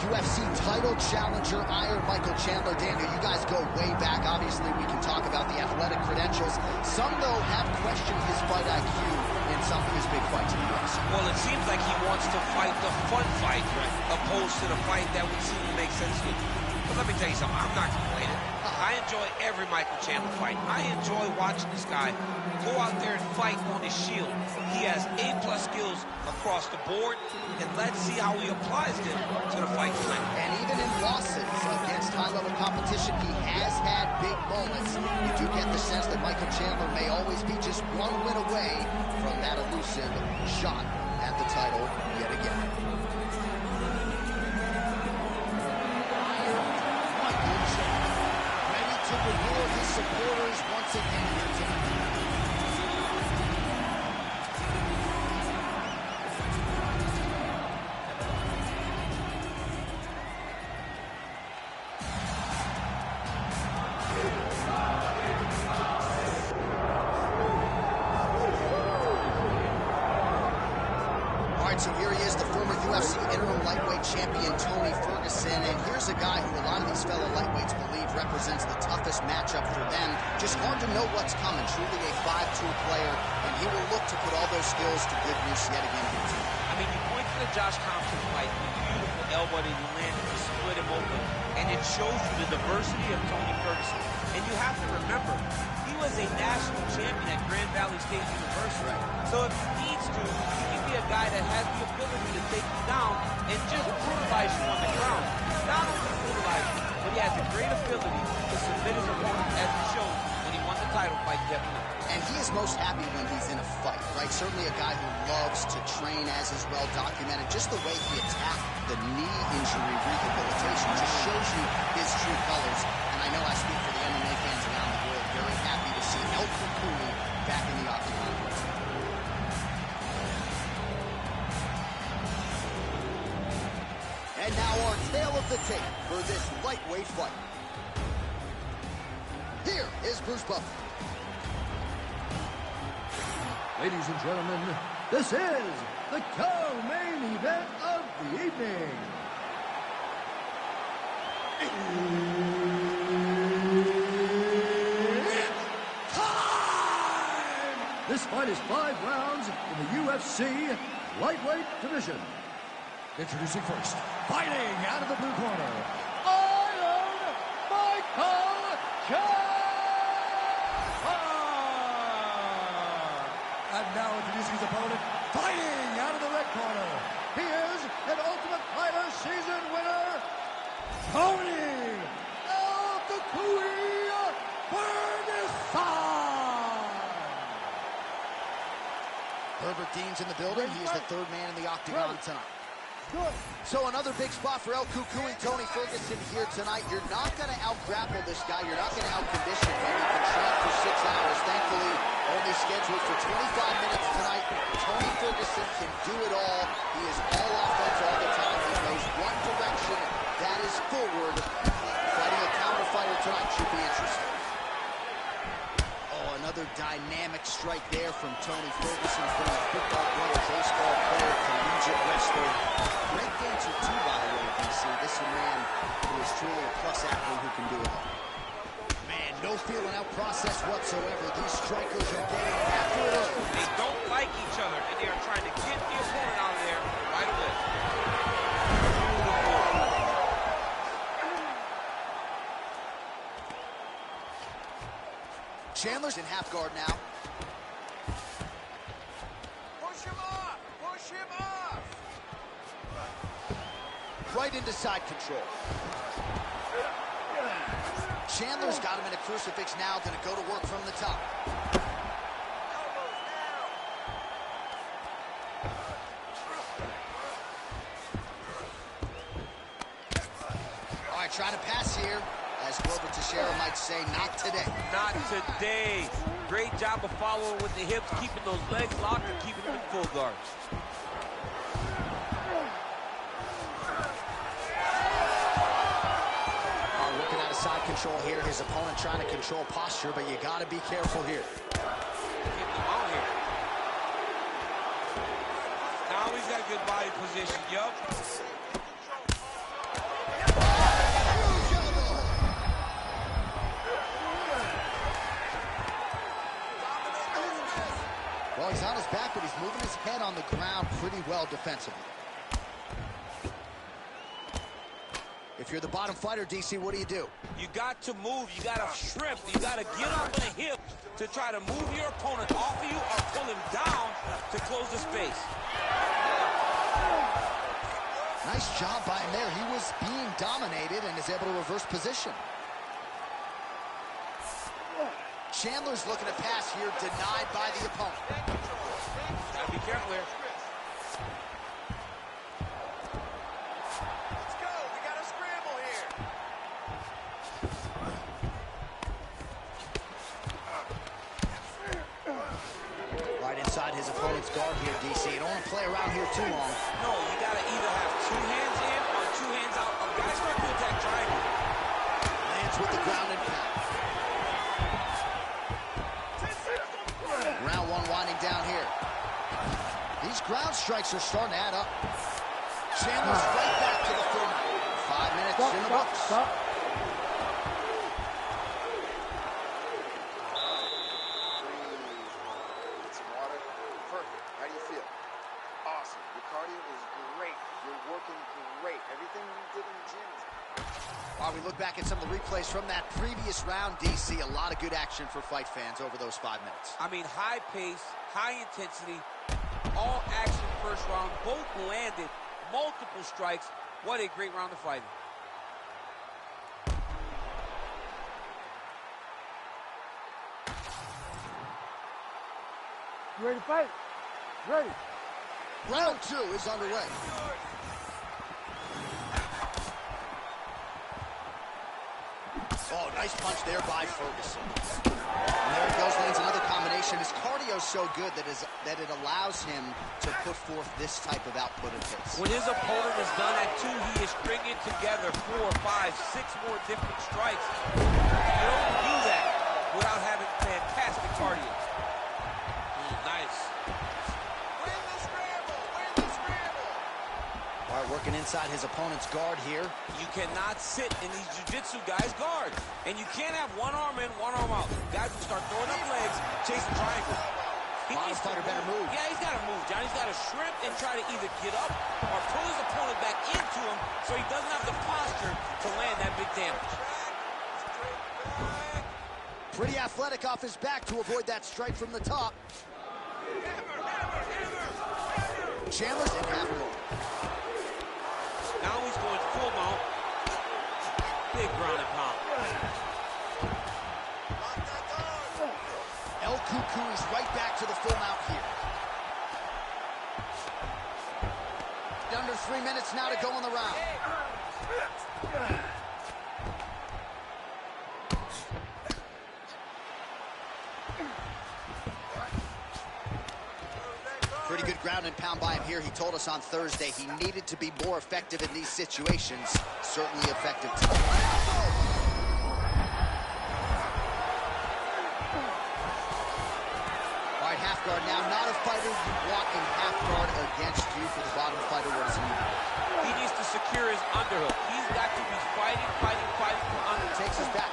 UFC title challenger, Iron Michael Chandler. Daniel, you guys go way back. Obviously, we can talk about the athletic credentials. Some, though, have questioned his fight IQ in some of his big fights in the UFC. Well, it seems like he wants to fight the fun fight, opposed to the fight that would seem to make sense to him. But let me tell you something, I'm not complaining. I enjoy every Michael Chandler fight. I enjoy watching this guy go out there and fight on his shield. He has A-plus skills across the board, and let's see how he applies them to the fight tonight. And even in losses against high-level competition, he has had big moments. You do get the sense that Michael Chandler may always be just one win away from that elusive shot at the title yet again. To reward his supporters once again here tonight. All right, so here he is, the former UFC interim lightweight champion, Tony Ferguson, and here's a guy who a lot of these fellow lightweights believe represents the toughest matchup for them. Just hard to know what's coming. Truly a 5-tool player, and he will look to put all those skills to good use yet again here tonight. I mean, you point to the Josh Thompson fight, the beautiful elbow that he landed to split him open, and it shows you the diversity of Tony Ferguson. And you have to remember, he was a national champion at Grand Valley State University. Right. So if he needs to, he can be a guy that has the ability to take you down and just brutalize you on the ground. Not only brutalize you, but he has a great ability to submit his opponent, as he showed when he won the title fight definitely. And he is most happy when he's in a fight, right? Certainly a guy who loves to train, as is well documented. Just the way he attacked the knee injury rehabilitation just shows you his true colors. And I know I speak for the MMA fans around the world, very happy to see El Cucuy back in the octagon. And now our tale of the tape for this lightweight fight. Here is Bruce Buffer. Ladies and gentlemen, this is the co-main event of the evening. It's time! This fight is 5 rounds in the UFC lightweight division. Introducing first, fighting out of the blue corner, Iron Michael Chandler! And now introducing his opponent, fighting out of the red corner. He is an Ultimate Fighter season winner, Tony El Cucuy Ferguson. Herbert Dean's in the building. He is the 3rd man in the octagon tonight. Good. So another big spot for El Cucuy, Tony Ferguson here tonight. You're not going to out-grapple this guy. You're not going to out-condition him. You can train for 6 hours. Thankfully, only scheduled for 25 minutes tonight. Tony Ferguson can do it all. He is all offense all the time. He goes one direction. That is forward. Fighting a counter fighter tonight should be interesting. Oh, another dynamic strike there from Tony Ferguson, from a football player, baseball player, collegiate wrestler. Great dancer, too, by the way, DC. This is a man who is truly a plus athlete who can do it all. Man, no feeling out process whatsoever. These strikers are getting after it all. They don't like each other, and they are trying to get the opponent out of there right away. Chandler's in half guard now. Push him off! Push him off! Right into side control. Chandler's got him in a crucifix now, going to go to work from the top. All right, trying to pass here. As Glover Teixeira might say, not today. Not today. Great job of following with the hips, keeping those legs locked and keeping them in full guard. Looking at a side control here. His opponent trying to control posture, but you got to be careful here. Getting him out here. Now he's got a good body position. Yup. Well, he's on his back, but he's moving his head on the ground pretty well defensively. If you're the bottom fighter, DC, what do? You got to move. You got to shrimp. You got to get up on the hip to try to move your opponent off of you or pull him down to close the space. Nice job by him there. He was being dominated and is able to reverse position. Chandler's looking to pass here, denied by the opponent. Gotta be careful here. Let's go! We got a scramble here! Right inside his opponent's guard here, DC. You don't want to play around here too long. No, you gotta either have two hands in or two hands out. A guy start to attack triangle. Lands with the ground and pound. Round one winding down here. These ground strikes are starting to add up. Chandler's right back to the full mount. 5 minutes in the books. Stop. Get some water. Perfect. How do you feel? Awesome. Your cardio is great. You're working great. Everything you did in the gym is While we look back at some of the replays from that previous round, DC, a lot of good action for fight fans over those 5 minutes. I mean, high pace, high intensity, all action first round. Both landed multiple strikes. What a great round of fighting. You ready to fight? Ready. Round two is underway. Oh, nice punch there by Ferguson. And there he goes, lands another combination. His cardio's so good that it allows him to put forth this type of output and pace. When his opponent is done at two, he is stringing together 4, 5, 6 more different strikes. You don't do that without having fantastic cardio. Nice. win the scramble! Win the scramble! All right, working inside his opponent's guard here. You cannot sit in these jiu-jitsu guys' guard. And you can't have one arm in, one arm out. Guys will start throwing up legs, chasing triangle. He Bottom needs to fighter better move. Yeah, he's got to move, John. He's got to shrimp and try to either get up or pull his opponent back into him so he doesn't have the posture to land that big damage. Pretty athletic off his back to avoid that strike from the top. Chandler's in half guard. Now he's going full mount. Big ground and pound. El Cuckoo is right back to the full mount here. Under 3 minutes now to go in the round. Pretty good ground and pound by him here. He told us on Thursday he needed to be more effective in these situations. Certainly effective tonight. guard. Now, not a fighter you want in half guard against you. For the bottom fighter, what does he need to do? He needs to secure his underhook. He's got to be fighting for underhook. Takes his back.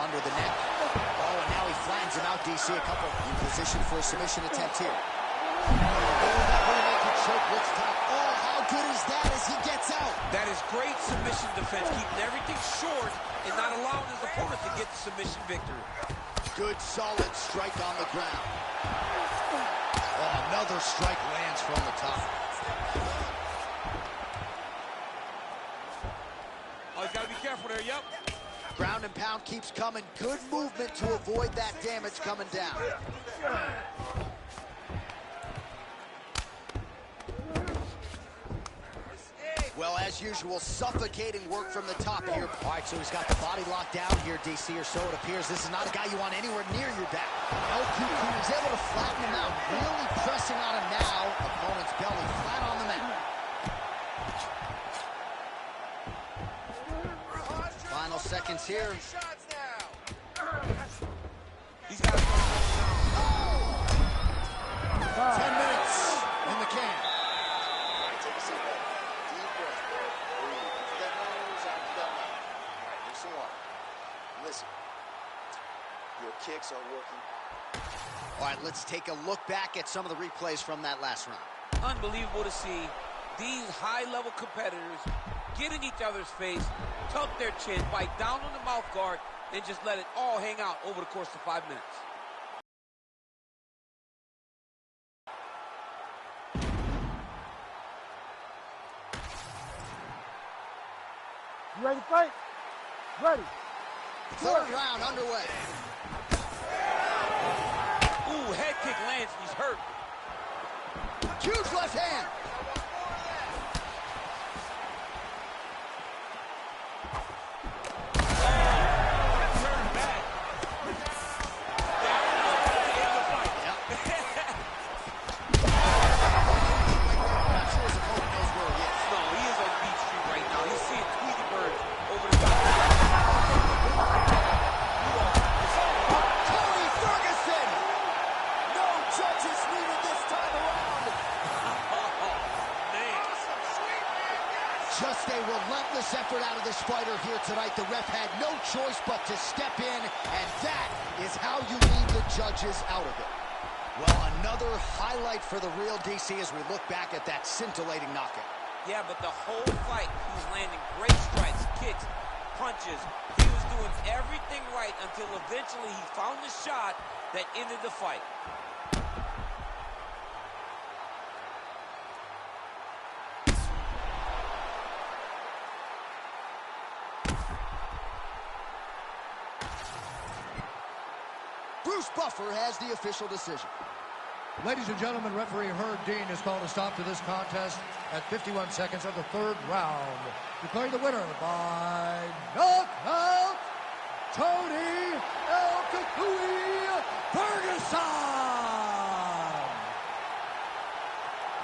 Under the neck. Oh, and now he flags him out, DC. A couple in position for a submission attempt here. Oh, that rear naked choke looks top. Oh, how good is that as he gets out? That is great submission defense, keeping everything short and not allowing his opponent to get the submission victory. Good, solid strike on the ground. Oh, another strike lands from the top. Oh, he's got to be careful there, yep. Ground and pound keeps coming. Good movement to avoid that damage coming down. Well, as usual, suffocating work from the top here. All right, so he's got the body locked down here, DC, or so it appears. This is not a guy you want anywhere near your back. LQQ is able to flatten him out, really pressing on him now. Opponent's belly flat on the mat. Final seconds here. He's got to go. 10 minutes in the can. Take a seat, man. Deep breath. Breathe. Into that nose, out to that mouth. All right, here's some water. Listen. Your kicks are working. All right, let's take a look back at some of the replays from that last round. Unbelievable to see these high-level competitors get in each other's face, tuck their chin, bite down on the mouth guard, and just let it all hang out over the course of 5 minutes. You ready to fight? Ready. Third round underway. Ooh, head kick lands, and he's hurt. Huge left hand. Just a relentless effort out of this fighter here tonight. The ref had no choice but to step in, and that is how you leave the judges out of it. Well, another highlight for the real DC as we look back at that scintillating knockout. Yeah, but the whole fight, he was landing great strikes, kicks, punches. He was doing everything right until eventually he found the shot that ended the fight. Bruce Buffer has the official decision. Ladies and gentlemen, referee Herb Dean has called a stop to this contest at 51 seconds of the third round. Declaring the winner by knockout, Tony El Cucuy Ferguson!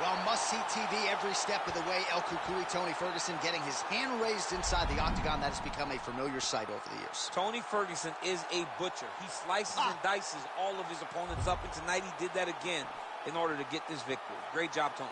Well, must-see TV every step of the way. El Cucuy, Tony Ferguson, getting his hand raised inside the octagon. That has become a familiar sight over the years. Tony Ferguson is a butcher. He slices and dices all of his opponents up, and tonight he did that again in order to get this victory. Great job, Tony.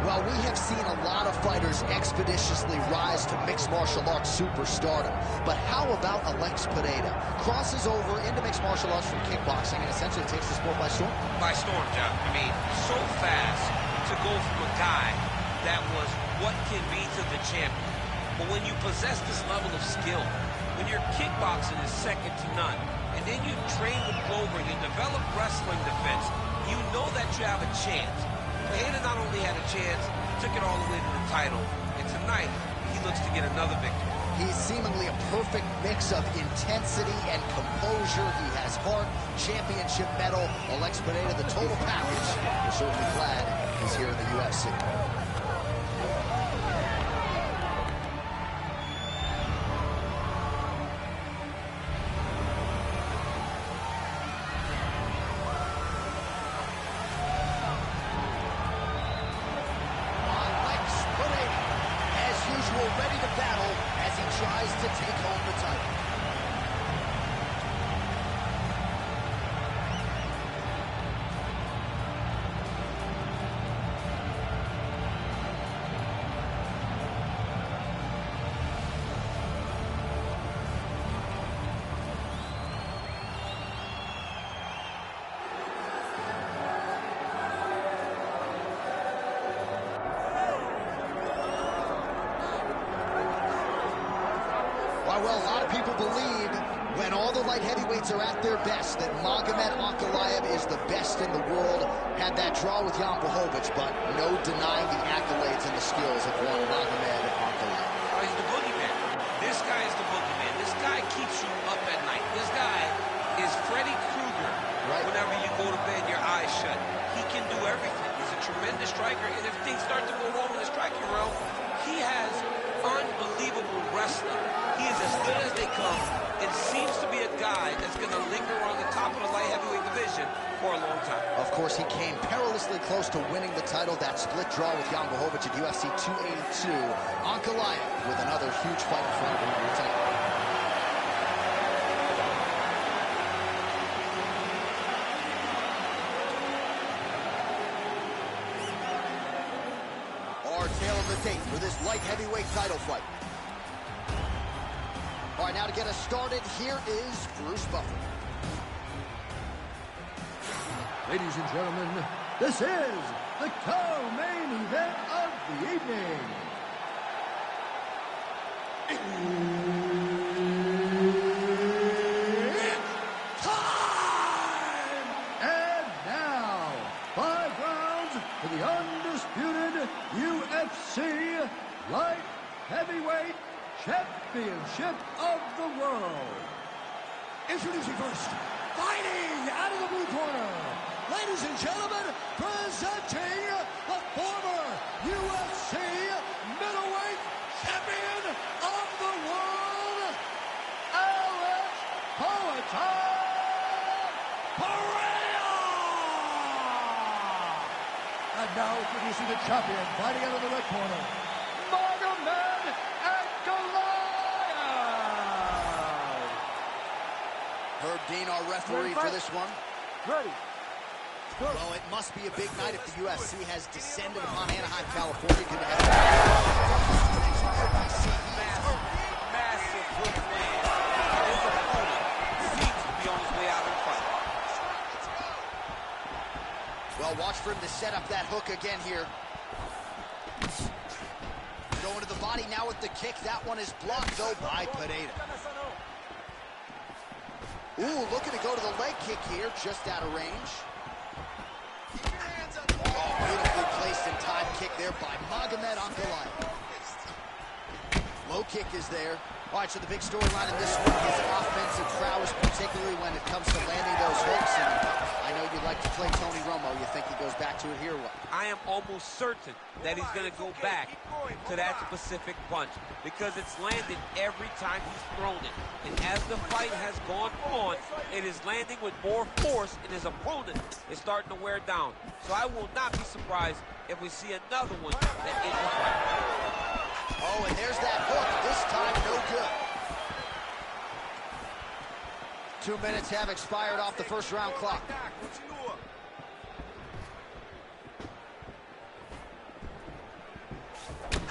Well, we have seen a lot of fighters expeditiously rise to mixed martial arts superstardom. But how about Alex Pineda? Crosses over into mixed martial arts from kickboxing and essentially takes the sport by storm. By storm, Jeff. I mean, so fast to go from a guy that was what can be to the champion. But when you possess this level of skill, when your kickboxing is second to none, and then you train with Glover, you develop wrestling defense, you know that you have a chance. Hayden not only had a chance, took it all the way to the title, and tonight he looks to get another victory. He's seemingly a perfect mix of intensity and composure. He has heart, championship medal, Alex Pineda, the total package. We're certainly glad he's here in the UFC. Ready to battle as he tries to take home the title. Well, a lot of people believe when all the light heavyweights are at their best that Magomed Ankalaev is the best in the world. Had that draw with Jan Blachowicz, but no denying the accolades and the skills of one Magomed Ankalaev. Oh, he's the boogeyman. This guy is the boogeyman. This guy keeps you up at night. This guy is Freddy Krueger. Right. Whenever you go to bed, your eyes shut. He can do everything. He's a tremendous striker, and if things start to go wrong in the striking realm, he has unbelievable wrestling. He is as good as they come and seems to be a guy that's going to linger on the top of the light heavyweight division for a long time. Of course, he came perilously close to winning the title, that split draw with Jan Blachowicz at UFC 282. Ankalaev with another huge fight in front of him here tonight. Our tale of the tape for this light heavyweight title fight. All right, now to get us started, here is Bruce Buffer. Ladies and gentlemen, this is the co-main event of the evening. It's time! And now, 5 rounds for the undisputed UFC light heavyweight championship of the world. Introducing first, fighting out of the blue corner, ladies and gentlemen, presenting the former UFC middleweight champion of the world, Alex Pereira! And now introducing the champion, fighting out of the red corner, Magomed Ankalaev! Herb Dean, our referee for this one. Ready. Well, it must be a big night if the UFC has descended upon Anaheim, California. Massive hook land. His opponent seems to be on his way out of the fight. Well, watch for him to set up that hook again here. Going to the body now with the kick. That one is blocked, though, by Pineda. Ooh, looking to go to the leg kick here, just out of range. Oh, beautifully placed and timed kick there by Magomed Ankalaev. Low kick is there. All right, so the big storyline in this one is offensive prowess, particularly when it comes to landing those hooks. And I know you like to play Tony Romo. You think he goes back to it here? What? I am almost certain that he's going to go back to that specific punch because it's landed every time he's thrown it. And as the fight has gone on, it is landing with more force, and his opponent is starting to wear down. So I will not be surprised if we see another one that ends the fight. Oh, and there's that hook. This time, no good. 2 minutes have expired off the first round clock.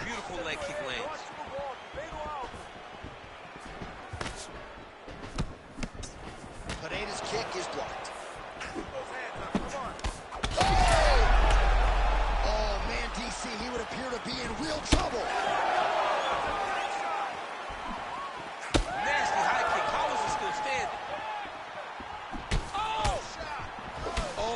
Beautiful leg kick lands. Pineda's kick is blocked. Oh, man, DC, he would appear to be in real trouble. Nasty high kick. How is he still standing? Oh! Oh!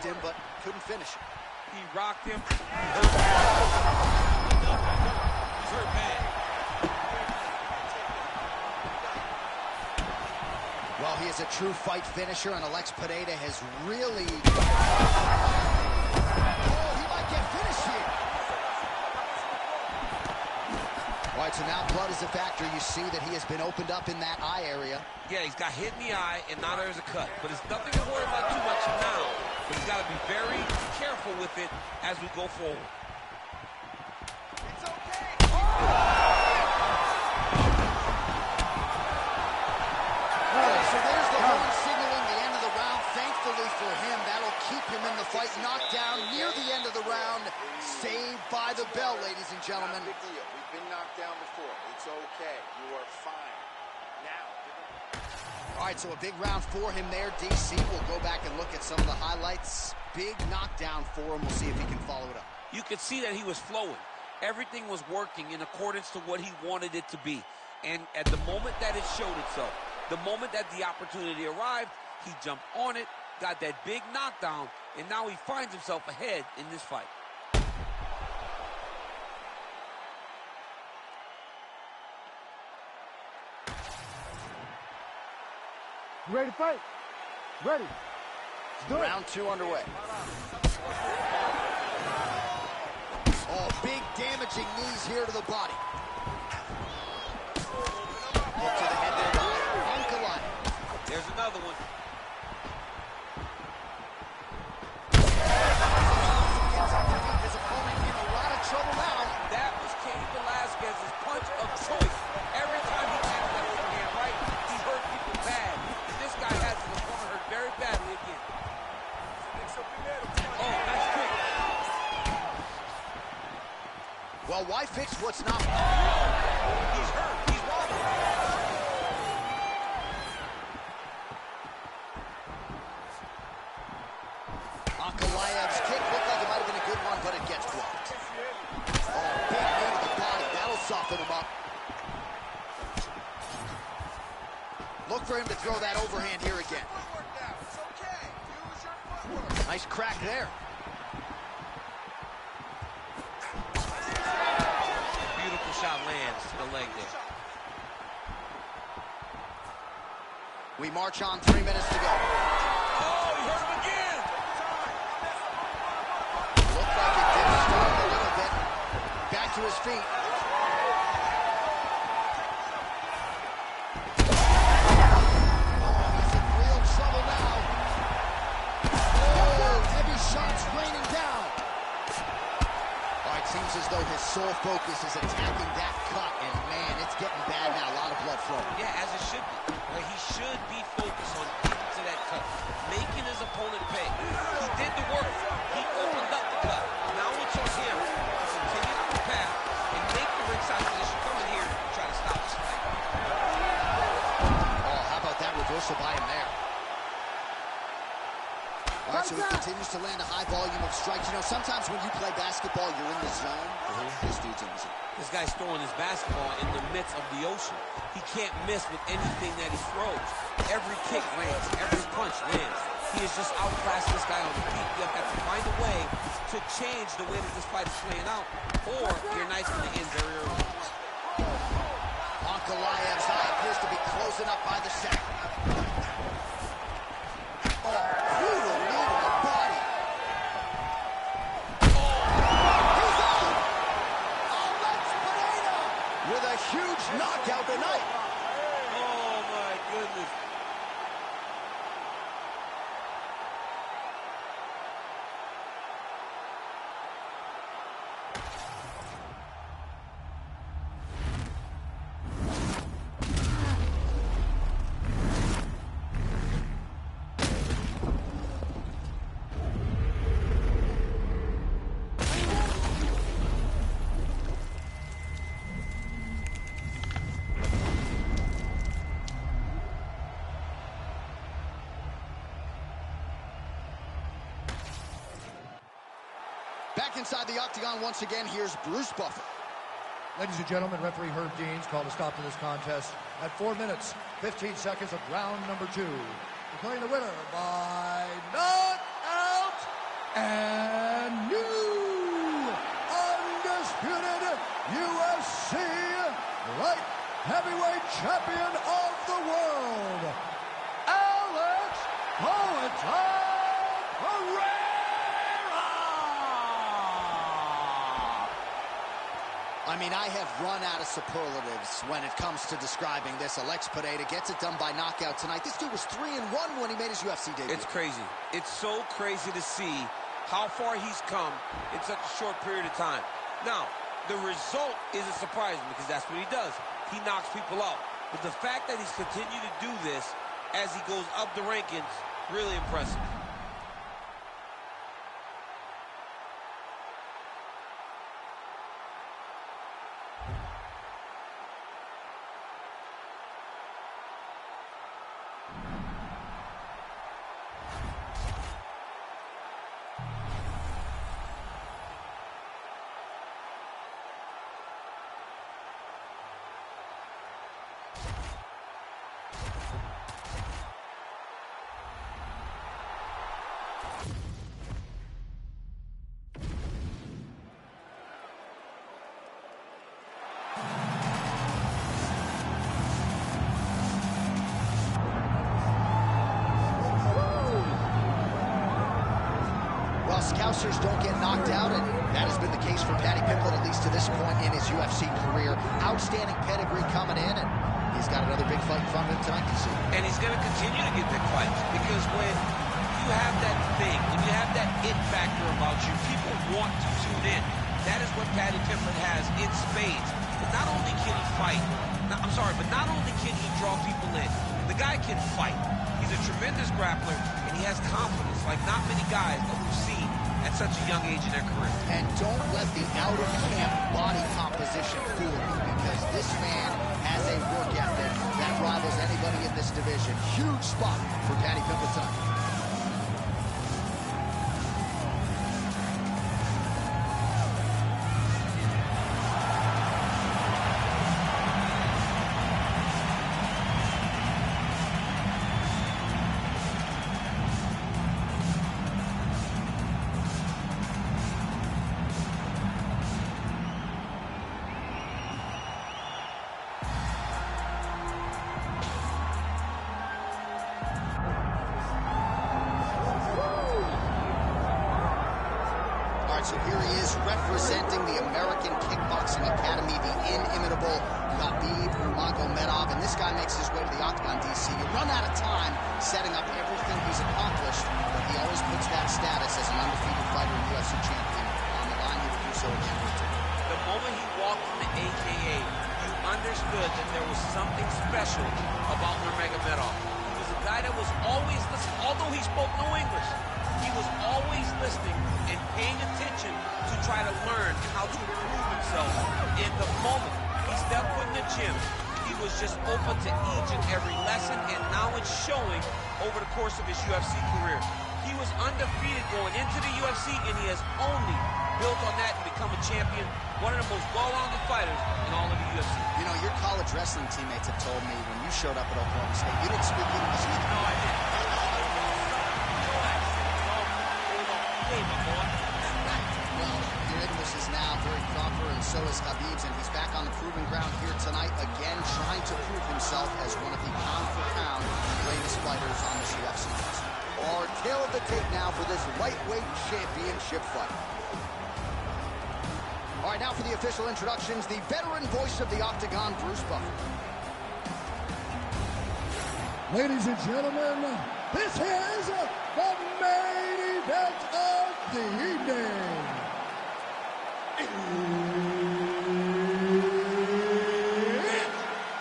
him, but couldn't finish it. He rocked him. He's hurt bad. Well, he is a true fight finisher, and Alex Pineda has really... Oh, he might get finished here. All right, so now blood is a factor. You see that he has been opened up in that eye area. Yeah, he's got hit in the eye, and now there's a cut. But it's nothing to worry about too much now. But he's got to be very careful with it as we go forward. It's okay. So there's the horn signaling the end of the round. Thankfully for him, that'll keep him in the fight. Knocked down near the end of the round. Saved by the bell, ladies and gentlemen. Big deal. We've been knocked down before. It's okay. You are fine. Now. All right, so a big round for him there, DC. We'll go back and look at some of the highlights. Big knockdown for him. We'll see if he can follow it up. You could see that he was flowing. Everything was working in accordance to what he wanted it to be. And at the moment that it showed itself, the moment that the opportunity arrived, he jumped on it, got that big knockdown, and now he finds himself ahead in this fight. You ready to fight? Ready. Do it. Round 2 underway. Oh, big damaging knees here to the body. Look to the head there by Unkalai. There's another one. His opponent in a lot of trouble now. That was Cain Velasquez's punch of choice. Every time he takes that overhand right, he hurt people bad. And this guy has his opponent hurt very badly again. Oh, nice kick. Well, why fix what's not? He's hurt. He's wobbling. Ankalaev's kick looked like it might have been a good one, but it gets blocked. Oh, big knee to the body. That'll soften him up. Look for him to throw that overhand here again. It's okay. Use your footwork. Nice crack there. Beautiful shot lands to the leg there. We march on, 3 minutes to go. Oh, he hurt him again. Looked like it did start a little bit. Back to his feet. He's in real trouble now. Oh, heavy shots raining down. All right, seems as though his sole focus is attacking that cut, and man, it's getting bad now. A lot of blood flowing. Yeah, as it should be. Right? He should be focused on getting to that cut, making his opponent pay. He did the work. He opened up the cut. Now it's on him to continue on the path and make the ringside position come in here and try to stop this fight. Oh, how about that reversal by him there? All right, so he continues to land a high volume of strikes. You know, sometimes when you play basketball, you're in the zone. This dude's in the zone. This guy's throwing his basketball in the midst of the ocean. He can't miss with anything that he throws. Every kick lands, every punch lands. He has just outclassed this guy on the feet. You have to find a way to change the way that this fight is playing out, or your night's going to end very early. Ankalaev's eye appears to be closing up by the second. Oh, brutal knee to the body. He's out! Alex Pineda with a huge knockout tonight. Oh, my goodness. Back inside the octagon once again, here's Bruce Buffer. Ladies and gentlemen, referee Herb Dean's called a stop to this contest at 4 minutes, 15 seconds of round number 2. Declaring the winner by knockout And new undisputed UFC light heavyweight champion of the world, Alex Pereira! I mean, I have run out of superlatives when it comes to describing this. Alex Pereira gets it done by knockout tonight. This dude was 3-1 when he made his UFC debut. It's crazy. It's so crazy to see how far he's come in such a short period of time. Now, the result isn't surprising because that's what he does. He knocks people out. But the fact that he's continued to do this as he goes up the rankings, really impressive. Scousers don't get knocked out, and that has been the case for Paddy Pimblett, at least to this point in his UFC career. Outstanding pedigree coming in, and he's got another big fight in front of him tonight to see. And he's going to continue to get big fights, because when you have that thing, when you have that it factor about you, people want to tune in. That is what Paddy Pimblett has in spades. But not only can he fight, but not only can he draw people in, the guy can fight. He's a tremendous grappler, and he has confidence like not many guys that we've seen at such a young age in their career. And don't let the out-of-camp body composition fool you, because this man has a work ethic that rivals anybody in this division. Huge spot for Paddy Pimblett tonight. So here he is representing the American Kickboxing Academy, the inimitable KHABIB Nurmagomedov. And this guy makes his way to the Octagon, DC. You run out of time setting up everything he's accomplished, but he always puts that status as an undefeated fighter and UFC champion on the line. He will do so again. The moment he walked in the AKA, you understood that there was something special about Nurmagomedov. He was a guy that was always listening, although he spoke no English. He was always listening and paying attention to try to learn how to improve himself in the moment. He stepped foot in the gym. He was just open to each and every lesson, and now it's showing over the course of his UFC career. He was undefeated going into the UFC, and he has only built on that and become a champion, one of the most well-rounded fighters in all of the UFC. You know, your college wrestling teammates have told me when you showed up at Oklahoma State, you didn't speak English either. No, I didn't. Well, your English is now very proper, and so is KHABIB's, and he's back on the proving ground here tonight, again trying to prove himself as one of the pound-for-pound greatest fighters on this UFC roster. Our tail of the tape now for this lightweight championship fight. All right, now for the official introductions, the veteran voice of the Octagon, Bruce Buffer. Ladies and gentlemen, this is the main event of the evening. It's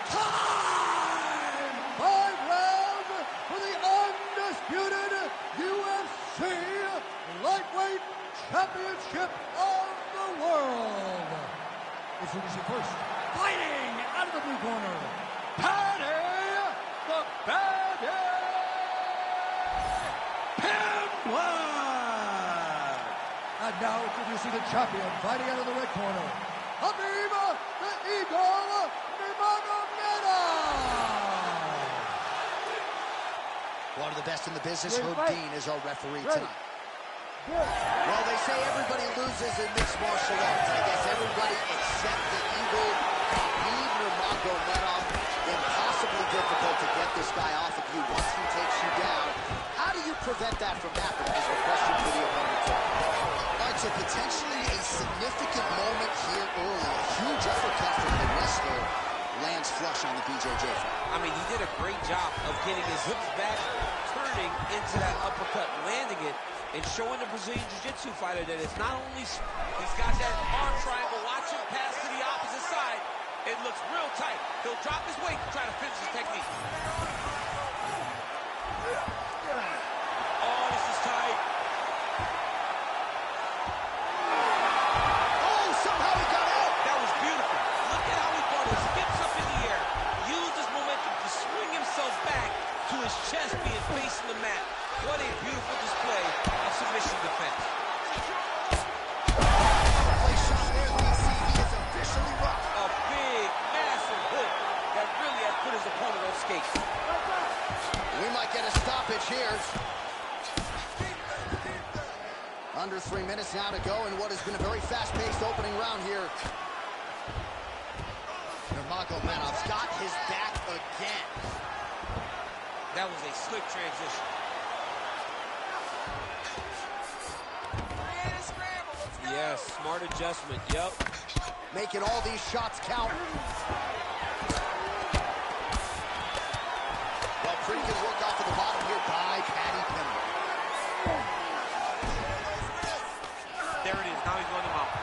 time! 5 rounds for the undisputed UFC lightweight championship of the world. Introducing first, fighting out of the blue corner, Paddy the Baddy Pimblett! And now introducing the champion, fighting out of the red corner, KHABIB the Eagle Nurmagomedov! One of the best in the business, Herb Dean, is our referee tonight. Well, they say everybody loses in mixed martial arts. I guess everybody except the evil KHABIB Nurmagomedov. Impossibly difficult to get this guy off of you once he takes you down. How do you prevent that from happening is the question for the opponent. All right, so potentially a significant moment here early. A huge uppercut from the wrestler lands flush on the BJJ front. I mean, he did a great job of getting his hips back, turning into that uppercut, landing it, and showing the Brazilian Jiu-Jitsu fighter that it's not only he's got that arm triangle, watch him pass to the opposite side. It looks real tight. He'll drop his weight to try to finish his technique. Oh, this is tight. Oh, somehow he got out. That was beautiful. Look at how he brought his hips up in the air, used his momentum to swing himself back to his chest being facing the mat. What a beautiful display of submission defense. Play shot there, DC. He is officially rocked. A big, massive hook that really has put his opponent on skates. We might get a stoppage here. Under 3 minutes now to go in what has been a very fast-paced opening round here. Nurmagomedov's got his back again. That was a slick transition. Yes, smart adjustment, yep. Making all these shots count. Well, pretty good work off of the bottom here by PIMBLETT. There it is, now he's on the mount.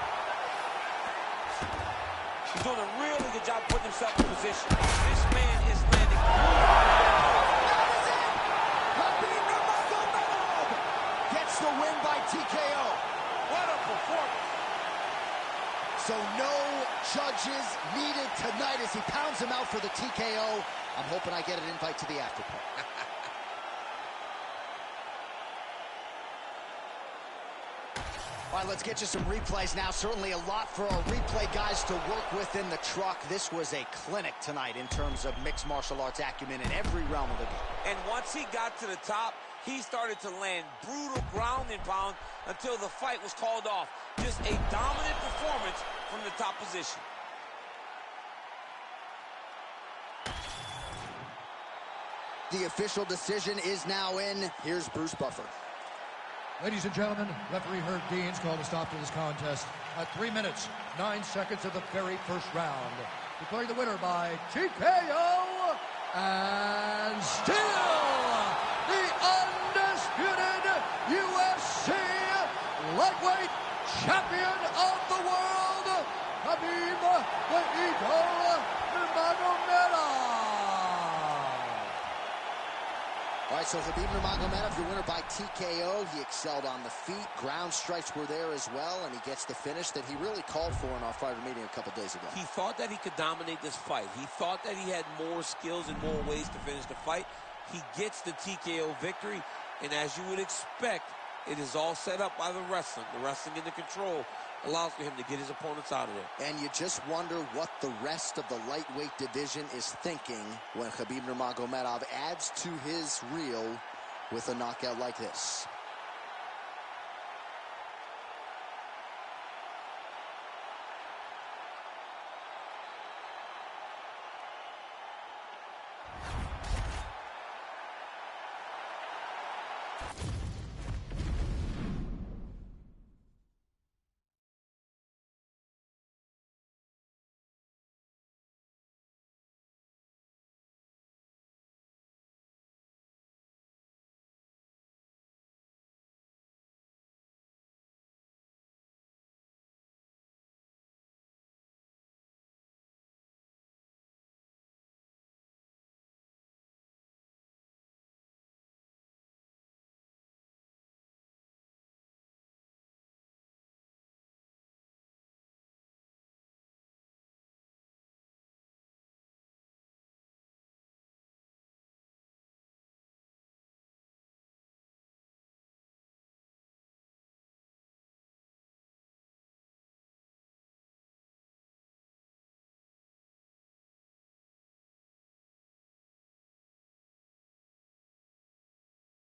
He's doing a really good job putting himself in position. This man is landing. KHABIB Nurmagomedov gets the win by TKO. What a performance. So no judges needed tonight as he pounds him out for the TKO. I'm hoping I get an invite to the after party. All right, let's get you some replays now. Certainly a lot for our replay guys to work with in the truck. This was a clinic tonight in terms of mixed martial arts acumen in every realm of the game. And once he got to the top, he started to land brutal ground and pound until the fight was called off. Just a dominant performance from the top position. The official decision is now in. Here's Bruce Buffer. Ladies and gentlemen, referee Herb Deans called a stop to this contest at 3 minutes, 9 seconds of the very first round. Declaring the winner by TKO, and still the undisputed UFC lightweight champion of the world, KHABIB the Eagle Nurmagomedov. All right, so KHABIB Nurmagomedov, the winner by TKO. He excelled on the feet. Ground strikes were there as well, and he gets the finish that he really called for in our fighter meeting a couple days ago. He thought that he could dominate this fight. He thought that he had more skills and more ways to finish the fight. He gets the TKO victory, and as you would expect, it is all set up by the wrestling. The wrestling in the control allows for him to get his opponents out of there. And you just wonder what the rest of the lightweight division is thinking when KHABIB Nurmagomedov adds to his reel with a knockout like this.